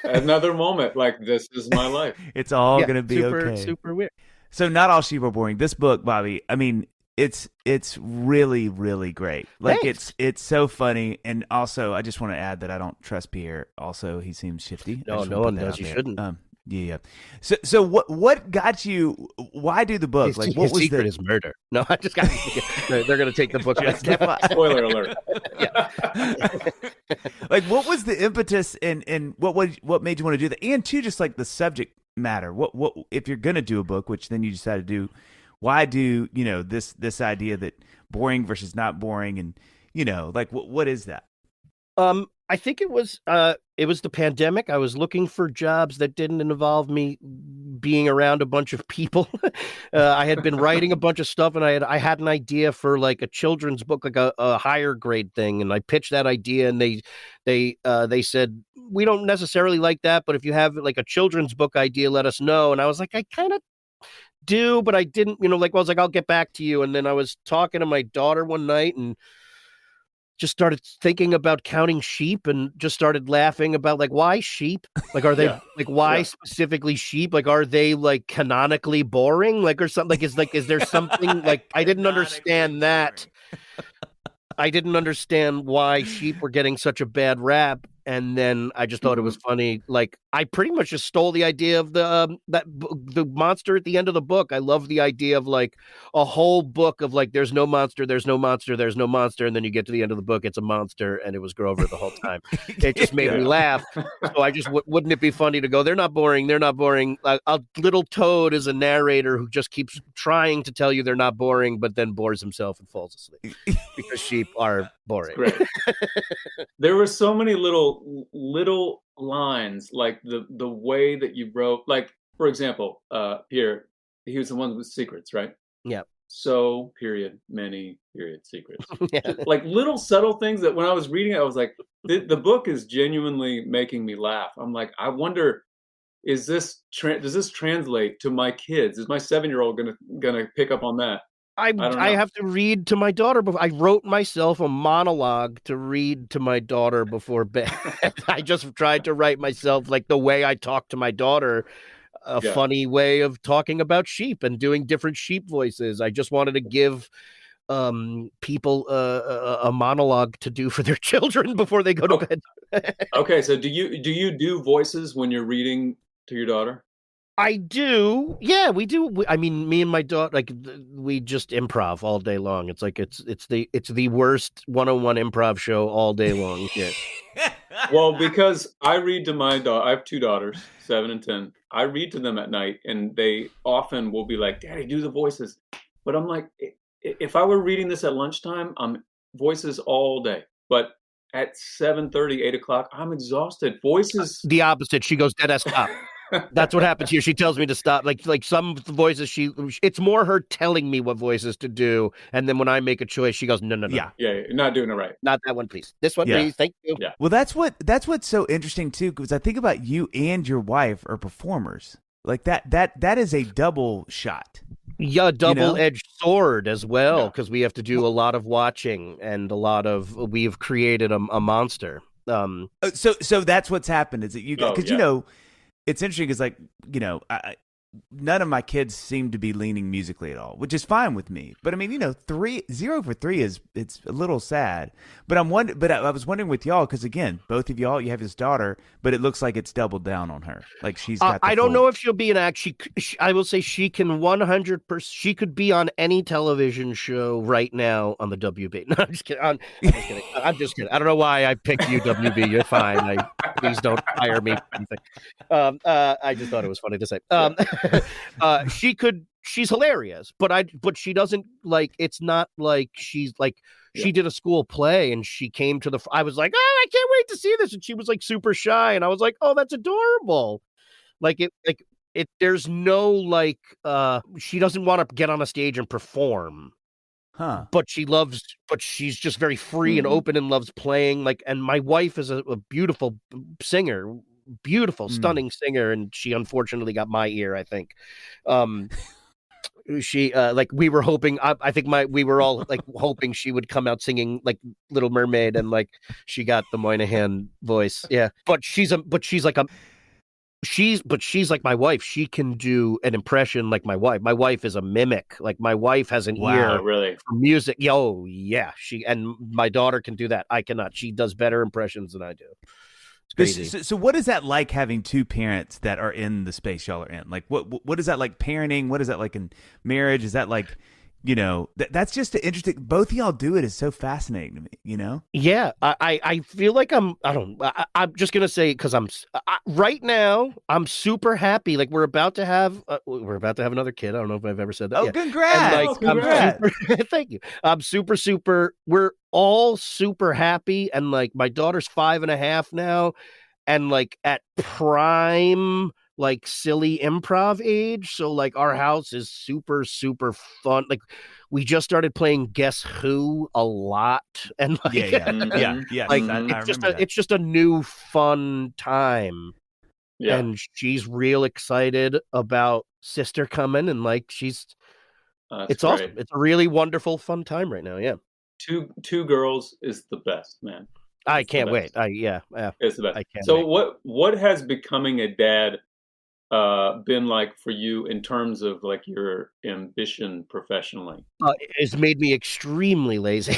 Another moment like this is my life. It's all gonna be okay. Super weird. So not all sheep are boring. This book, Bobby, I mean, it's really, really great. Like it's so funny, and also I just want to add that I don't trust Pierre. Also, he seems shifty. No one does. You shouldn't. Yeah. So what got you? Why do the book? Like, what was secret is murder. No, I just got. They're gonna take the book. Spoiler alert. Yeah. Like, what was the impetus, and what made you want to do that? And two, just like the subject matter. What if you're gonna do a book, which then you decided to do? Why do this idea that boring versus not boring, and like what is that? I think it was the pandemic. I was looking for jobs that didn't involve me being around a bunch of people. I had been writing a bunch of stuff, and I had an idea for like a children's book, like a higher grade thing, and I pitched that idea, and they said, we don't necessarily like that, but if you have like a children's book idea, let us know. And I was like, I kind of do, but I didn't, I was like, I'll get back to you. And then I was talking to my daughter one night and just started thinking about counting sheep, and just started laughing about like, why sheep? Like, are they like, why specifically sheep? Like, are they like canonically boring? Like, or something like, is there something like, I didn't understand that. I didn't understand why sheep were getting such a bad rap. And then I just thought it was funny. Like, I pretty much just stole the idea of the monster at the end of the book. I love the idea of like a whole book of like, there's no monster, there's no monster, there's no monster. And then you get to the end of the book, it's a monster, and it was Grover the whole time. It just made me laugh. So I just, wouldn't it be funny to go, they're not boring, they're not boring. A little toad is a narrator who just keeps trying to tell you they're not boring, but then bores himself and falls asleep because sheep are boring. Great. There were so many little lines, like the way that you wrote, like, for example, Pierre, he was the one with secrets, right? Yeah. So, period, many, period, secrets. Like little subtle things that when I was reading it, I was like, the book is genuinely making me laugh. I'm like, I wonder, does this translate to my kids? Is my 7-year-old gonna pick up on that? I have to read to my daughter. I wrote myself a monologue to read to my daughter before bed. I just tried to write myself like the way I talk to my daughter, a funny way of talking about sheep and doing different sheep voices. I just wanted to give people a monologue to do for their children before they go to bed. Okay, so do you do voices when you're reading to your daughter? I do. Yeah, we do. I mean, me and my daughter, like, we just improv all day long. It's like it's the worst 101 improv show all day long. Yeah. Well, because I read to my daughter. I have 2 daughters, 7 and 10. I read to them at night, and they often will be like, "Daddy, do the voices." But I'm like, if I were reading this at lunchtime, I'm voices all day. But at 7:30, 8 o'clock, I'm exhausted. Voices. The opposite. She goes, "Dad, stop." That's what happens here. She tells me to stop. Like some voices, it's more her telling me what voices to do, and then when I make a choice, she goes, no. Yeah, you're not doing it right. Not that one, please. This one, please. Thank you. Yeah. Well, that's what's so interesting too, because I think about you and your wife are performers. Like that is a double shot. Yeah, double-edged sword as well, because we have to do a lot of watching and we've created a monster. So that's what's happened. Is that you? Because it's interesting because, like, none of my kids seem to be leaning musically at all, which is fine with me. But I mean, 0 for 3 it's a little sad. But I was wondering with y'all, because again, both of y'all, you have this daughter, but it looks like it's doubled down on her. Like she's got. I don't know if she'll be an act. I will say she can 100%. She could be on any television show right now on the WB. No, I'm just kidding. I'm just kidding. I don't know why I picked you, WB. You're fine. Please don't hire me. I just thought it was funny to say. She's hilarious, but she doesn't, like, it's not like she's like, she did a school play and she came to I was like, oh, I can't wait to see this. And she was like super shy. And I was like, oh, that's adorable. There's no, like, she doesn't want to get on a stage and perform. Huh. but she's just very free and open and loves playing. Like, and my wife is a beautiful singer, stunning singer, and she unfortunately got my ear, I think. She like, we were hoping, I think we were all like hoping she would come out singing like Little Mermaid, and like she got the Moynihan voice. Yeah, but she's like my wife. She can do an impression like my wife. My wife is a mimic. Like, my wife has an ear really for music. Oh yeah, and my daughter can do that. I cannot. She does better impressions than I do. It's crazy. So what is that like, having two parents that are in the space y'all are in? Like, what is that like parenting? What is that like in marriage? Is that like, that's just interesting. Both of y'all do it is so fascinating to me, Yeah, I feel like I'm just gonna say, because right now I'm super happy. Like, we're about to have another kid. I don't know if I've ever said that. Oh, yet. congrats! And, like, congrats! Thank you. I'm super. We're all super happy, and like, my daughter's 5.5 now, and like at prime, like, silly improv age. So like, our house is super fun. Like, we just started playing Guess Who a lot, and like, yeah. Like, I it's just a new fun time. Yeah. And she's real excited about sister coming, and like, it's great. awesome. It's a really wonderful, fun time right now. Yeah. Two girls is the best, man. I can't wait. Yeah. It's the best. I can't So wait. what has becoming a dad been like for you in terms of like your ambition professionally? It's made me extremely lazy.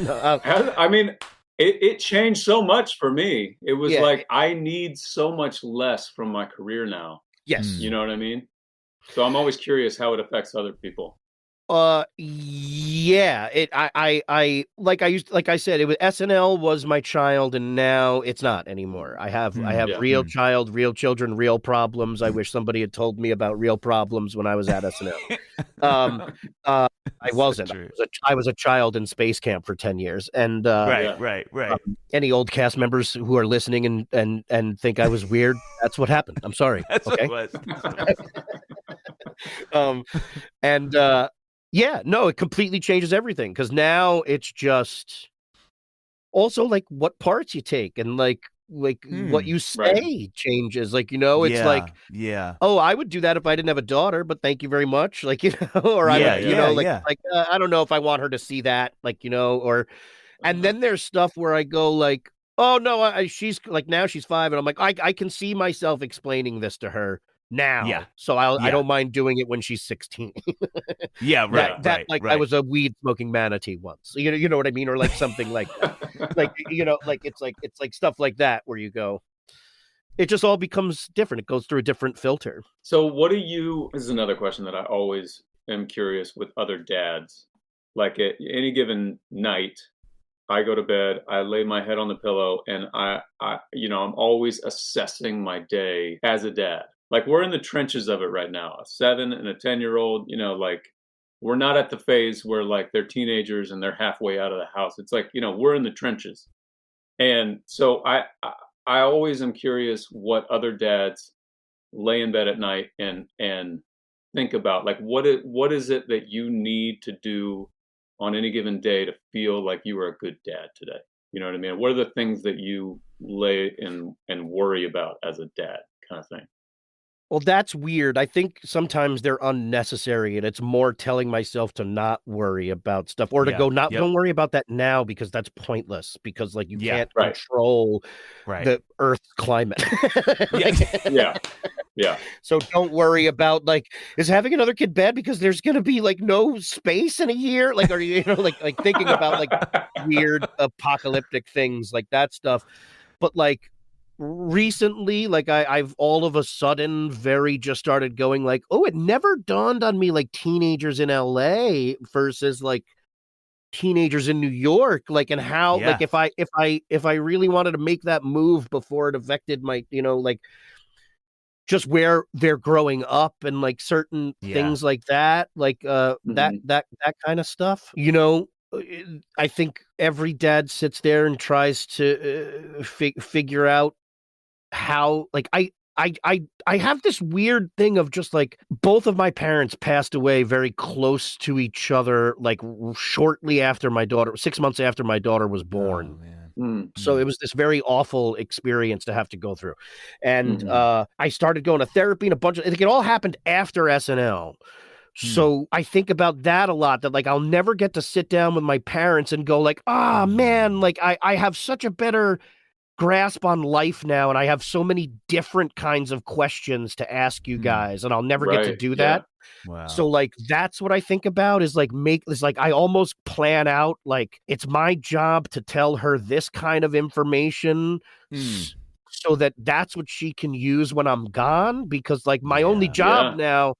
I mean, it changed so much for me. It was like, I need so much less from my career now. Yes. You know what I mean? So I'm always curious how it affects other people. Yeah, like I said, it was SNL was my child, and now it's not anymore. I have real children, real problems. I wish somebody had told me about real problems when I was at SNL. I wasn't. I was a child in space camp for 10 years, and right. Any old cast members who are listening and think I was weird, that's what happened. I'm sorry. That's okay. what it was. Yeah, no, it completely changes everything, because now it's just also like what parts you take, and like what you say changes. Like, it's like, oh, I would do that if I didn't have a daughter, but thank you very much. Like, or I would, I don't know if I want her to see that, like, or, and then there's stuff where I go like, oh no, she's like, now she's 5, and I'm like, I can see myself explaining this to her now, so I don't mind doing it when she's 16. I was a weed smoking manatee once. You know what I mean, or like something like, it's like stuff like that where you go, it just all becomes different. It goes through a different filter. So this is another question that I always am curious with other dads. Like, at any given night, I go to bed, I lay my head on the pillow, and I'm always assessing my day as a dad. Like, we're in the trenches of it right now. A 7 and a 10-year-old, like, we're not at the phase where like they're teenagers and they're halfway out of the house. It's like, we're in the trenches. And so I always am curious what other dads lay in bed at night and think about. Like, what is it that you need to do on any given day to feel like you are a good dad today? You know what I mean? What are the things that you lay and worry about as a dad, kind of thing? Well, that's weird. I think sometimes they're unnecessary, and it's more telling myself to not worry about stuff, or to don't worry about that now, because that's pointless, because like you can't control the Earth's climate. So don't worry about like, is having another kid bad because there's going to be like no space in a year? Like, are you like thinking about like weird apocalyptic things, like that stuff? But like, recently, like I've all of a sudden just started going like, oh, it never dawned on me like teenagers in LA versus like teenagers in New York, like, and how like if I really wanted to make that move before it affected my, like just where they're growing up and like certain things like that, like that kind of stuff, I think every dad sits there and tries to figure out how, like, I have this weird thing of just like both of my parents passed away very close to each other, like shortly after 6 months after my daughter was born. Oh, man. So it was this very awful experience to have to go through. And I started going to therapy and it all happened after SNL. So I think about that a lot, that like I'll never get to sit down with my parents and go like, man, like I have such a better grasp on life now, and I have so many different kinds of questions to ask you guys, and I'll never get to do that. Wow. So like that's what I think about is like I almost plan out like it's my job to tell her this kind of information so that that's what she can use when I'm gone, because like my only job now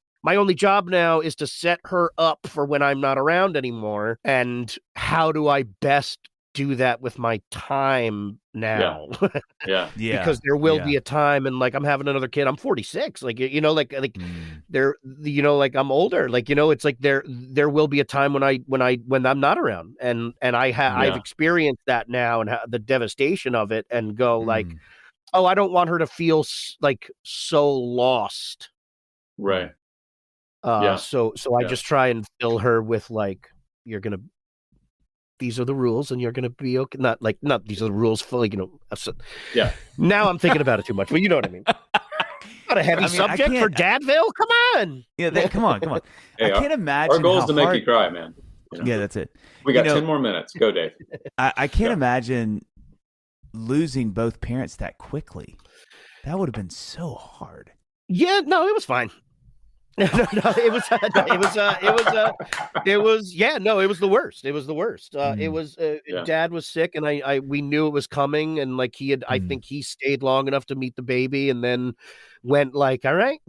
is to set her up for when I'm not around anymore. And how do I best do that with my time now? Because there will be a time, and like I'm having another kid. I'm 46. Like there, like I'm older. Like it's like there will be a time when I'm not around, and I've experienced that now and the devastation of it, and go like, oh, I don't want her to feel like so lost. Right. So I just try and fill her with like, these are the rules and you're going to be okay. Not these are the rules fully, Now I'm thinking about it too much, but you know what I mean? Not a heavy subject for Dadville. Come on. Yeah. Come on. Hey, I can't imagine. Our goal is to make you cry, man. Yeah, that's it. We got 10 more minutes. Go, Dave. I can't imagine losing both parents that quickly. That would have been so hard. Yeah, no, it was fine. It was the worst. It was the worst. Dad was sick, and we knew it was coming, and like I think he stayed long enough to meet the baby, and then went like, all right,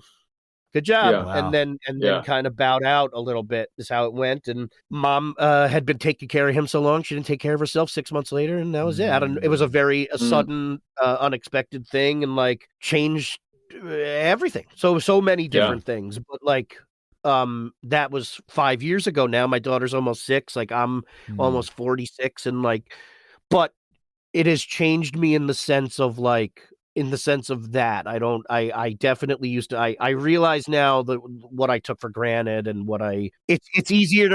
good job. Wow. And then kind of bowed out a little bit is how it went. And mom had been taking care of him so long, she didn't take care of herself 6 months later, and that was it. It was a sudden, unexpected thing, and like changed everything. So many different things. But like that was 5 years ago now. My daughter's almost 6. Like I'm almost 46, and like, but it has changed me in the sense of that I definitely used to, I realize now that what I took for granted, and it's easier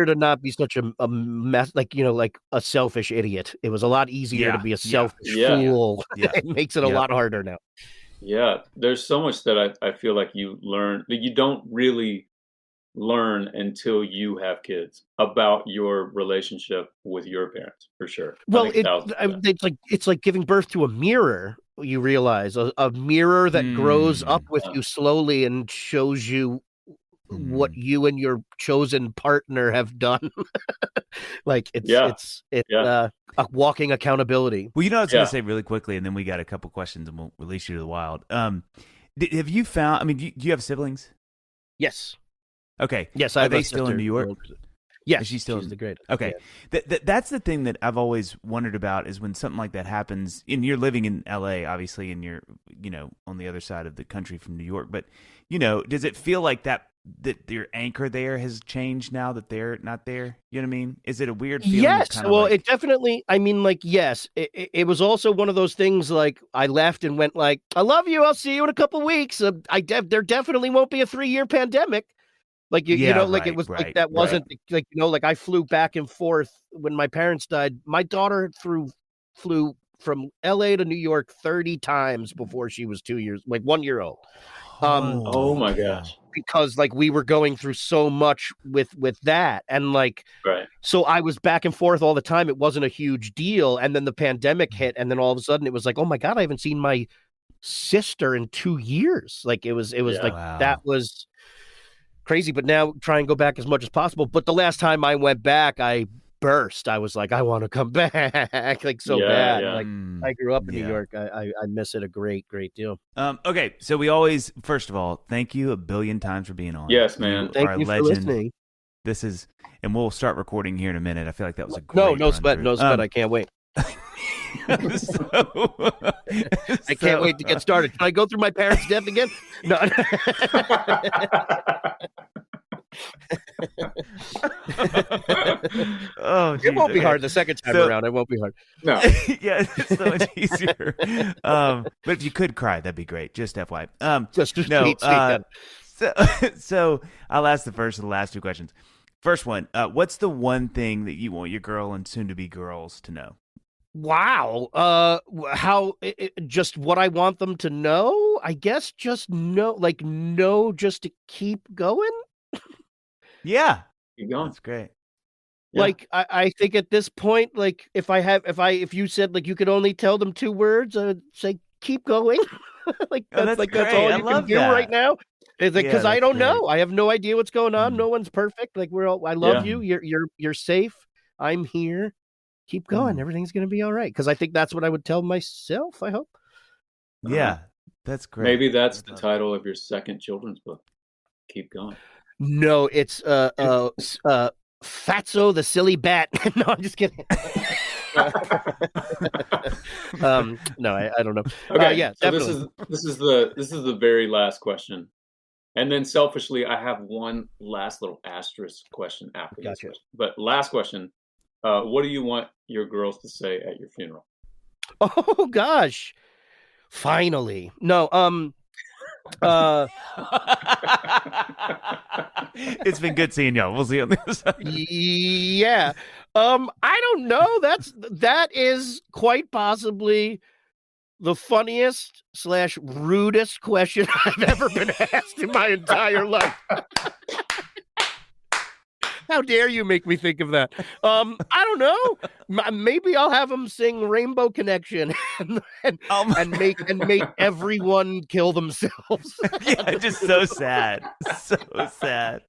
to not be such a mess, like a selfish idiot. It was a lot easier to be a selfish fool. It makes it a lot harder now. Yeah, there's so much that I feel like you learn that you don't really learn until you have kids about your relationship with your parents, for sure. Well, it's like giving birth to a mirror. You realize a mirror that grows up with you slowly and shows you what you and your chosen partner have done. Like it's a walking accountability. Well, I was going to say really quickly, and then we got a couple questions, and we'll release you to the wild. Have you found? I mean, do you have siblings? Yes. Okay. Yes. Are they still in New York? Yeah, she's still the greatest. Okay, that's the thing that I've always wondered about, is when something like that happens, and you're living in LA, obviously, and you're on the other side of the country from New York. But does it feel like that your anchor there has changed now that they're not there? You know what I mean? Is it a weird feeling? Yes. Well, it definitely. I mean, like, yes. It was also one of those things. Like, I left and went like, "I love you. I'll see you in a couple weeks." There definitely won't be a 3-year pandemic. Like it was like that wasn't like like I flew back and forth when my parents died. My daughter flew from LA to New York 30 times before she was 1 year old. Oh my gosh. Because like we were going through so much with that, and like so I was back and forth all the time. It wasn't a huge deal, and then the pandemic hit, and then all of a sudden it was like, oh my God, I haven't seen my sister in 2 years. Like it was like that was crazy. But now try and go back as much as possible. But the last time I went back, I burst. I was like, I want to come back, like so bad. Like I grew up in New York. I miss it a great deal. Okay, so we always, first of all, thank you a billion times for being on. Yes, man. Thank you for listening. This is, and we'll start recording here in a minute. I feel like that was a great no sweat. I can't wait. I can't wait to get started. Can I go through my parents' death again? No. Oh, It geez, won't be okay. hard the second time around. It won't be hard. No. Yeah, it's so much easier. But if you could cry, that'd be great. Just FYI. Just No. state that. So I'll ask the first and the last two questions. First one, what's the one thing that you want your girl and soon-to-be girls to know? Wow. Just what I want them to know? I guess just know just to keep going. Yeah, Keep going. that's great. Yeah. Like I think at this point, like if you said like you could only tell them 2 words, I would say keep going. Like Oh, that's that's that's great. all I you love can do that. right now. It's like, Yeah, because I that's don't great. know. I have no idea what's going on. Mm. No one's perfect. Like I love Yeah. you. You're safe. I'm here. Keep going. Mm. Everything's gonna be all right. Because I think that's what I would tell myself. I hope. Yeah, that's great. Maybe that's the love it. title of your second children's book. Keep going. No, it's Fatso the Silly Bat. No, I'm just kidding. No, I don't know. Okay, yeah, so definitely. this is the very last question, and then selfishly, I have one last little asterisk question after this Gotcha. question. But last question: what do you want your girls to say at your funeral? Oh gosh. Finally. No, It's been good seeing y'all. We'll see you on the other side. yeah. I don't know. That is quite possibly the funniest / rudest question I've ever been asked in my entire life. How dare you make me think of that? I don't know. Maybe I'll have them sing "Rainbow Connection" and make everyone kill themselves. Yeah, just so sad. So sad.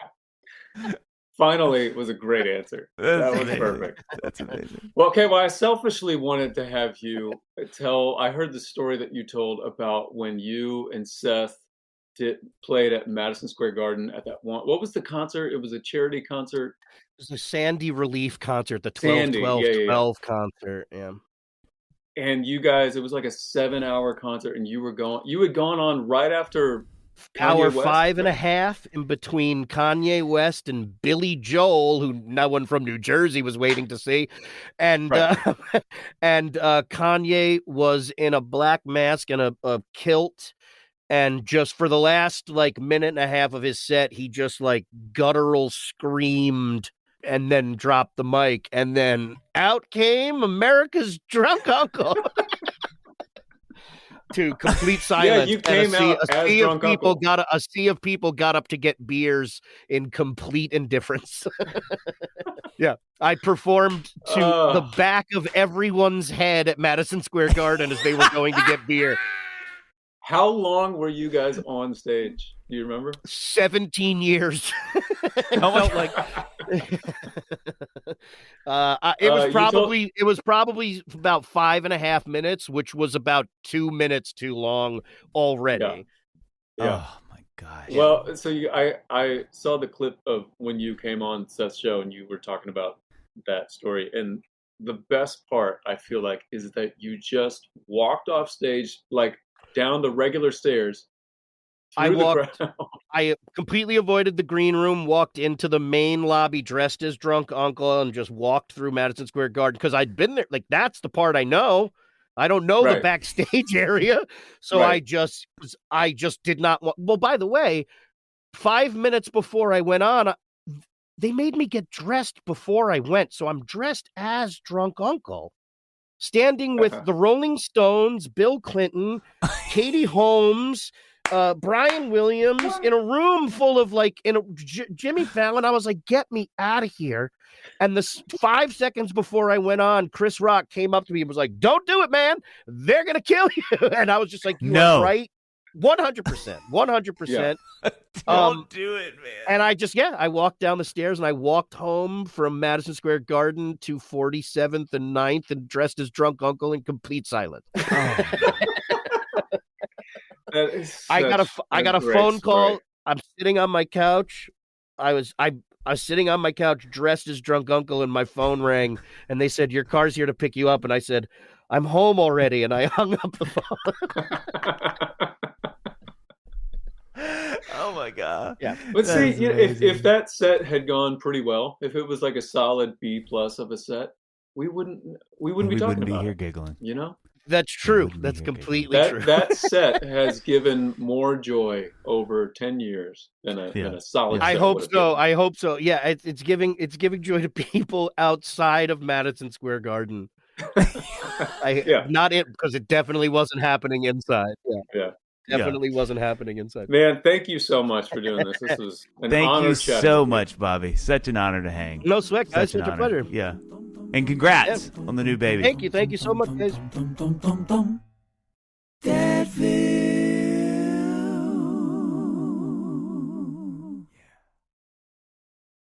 Finally, it was a great answer. That's That was amazing. perfect. That's amazing. Well, okay. Well, I selfishly wanted to have you tell. I heard the story that you told about when you and Seth played at Madison Square Garden at that one. What was the concert? It was a charity concert. It was a Sandy Relief concert, the Sandy, 12-12-12 concert. Yeah. And you guys, it was like a 7-hour concert, and you had gone on right after Hour Kanye West, 5.5 in between Kanye West and Billy Joel, who no one from New Jersey was waiting to see, and Right. and Kanye was in a black mask and a kilt, and just for the last like minute and a half of his set, he just like guttural screamed and then dropped the mic, and then out came America's drunk uncle. To complete silence. you And came out as drunk uncle. A sea of people got up to get beers in complete indifference. Yeah, I performed to the back of everyone's head at Madison Square Garden as they were going to get beer. How long were you guys on stage? Do you remember? 17 years. It Oh my felt like it was probably about 5.5 minutes, which was about 2 minutes too long already. Yeah. Oh my gosh. Well, so I saw the clip of when you came on Seth's show and you were talking about that story, and the best part I feel like is that you just walked off stage like down the regular stairs. I completely avoided the green room, walked into the main lobby dressed as drunk uncle, and just walked through Madison Square Garden because I'd been there. Like, that's the part I know. I don't know the backstage area. So I just did not want. Well, by the way, 5 minutes before I went on, they made me get dressed before I went. So I'm dressed as drunk uncle, standing with the Rolling Stones, Bill Clinton, Katie Holmes, Brian Williams, in a room full of Jimmy Fallon. I was like, get me out of here. And the 5 seconds before I went on, Chris Rock came up to me and was like, don't do it, man. They're going to kill you. And I was just like, you are right. 100%. Don't do it, man. And I walked down the stairs and I walked home from Madison Square Garden to 47th and 9th and dressed as drunk uncle in complete silence. I got a phone call. I'm sitting on my couch. I was sitting on my couch dressed as drunk uncle, and my phone rang and they said, your car's here to pick you up. And I said, I'm home already. And I hung up the phone. Oh my God. Yeah. But That see, is you know, amazing. if that set had gone pretty well, if it was like a solid B+ of a set, we wouldn't be talking wouldn't be about here it. giggling. You know, That's true. wouldn't be That's here completely true. that set has given more joy over 10 years than a solid. Yeah. I set hope would have so. given. I hope so. Yeah, it's giving joy to people outside of Madison Square Garden. Yeah. Not it, because it definitely wasn't happening inside. Yeah. Definitely wasn't happening inside. Man, thank you so much for doing this. This was an Thank honor you chatting so with you. much, Bobby. Such an honor to hang. No sweat, guys. Such an Such a honor. pleasure. Yeah. And congrats on the new baby. Thank you so much, guys. Dadville.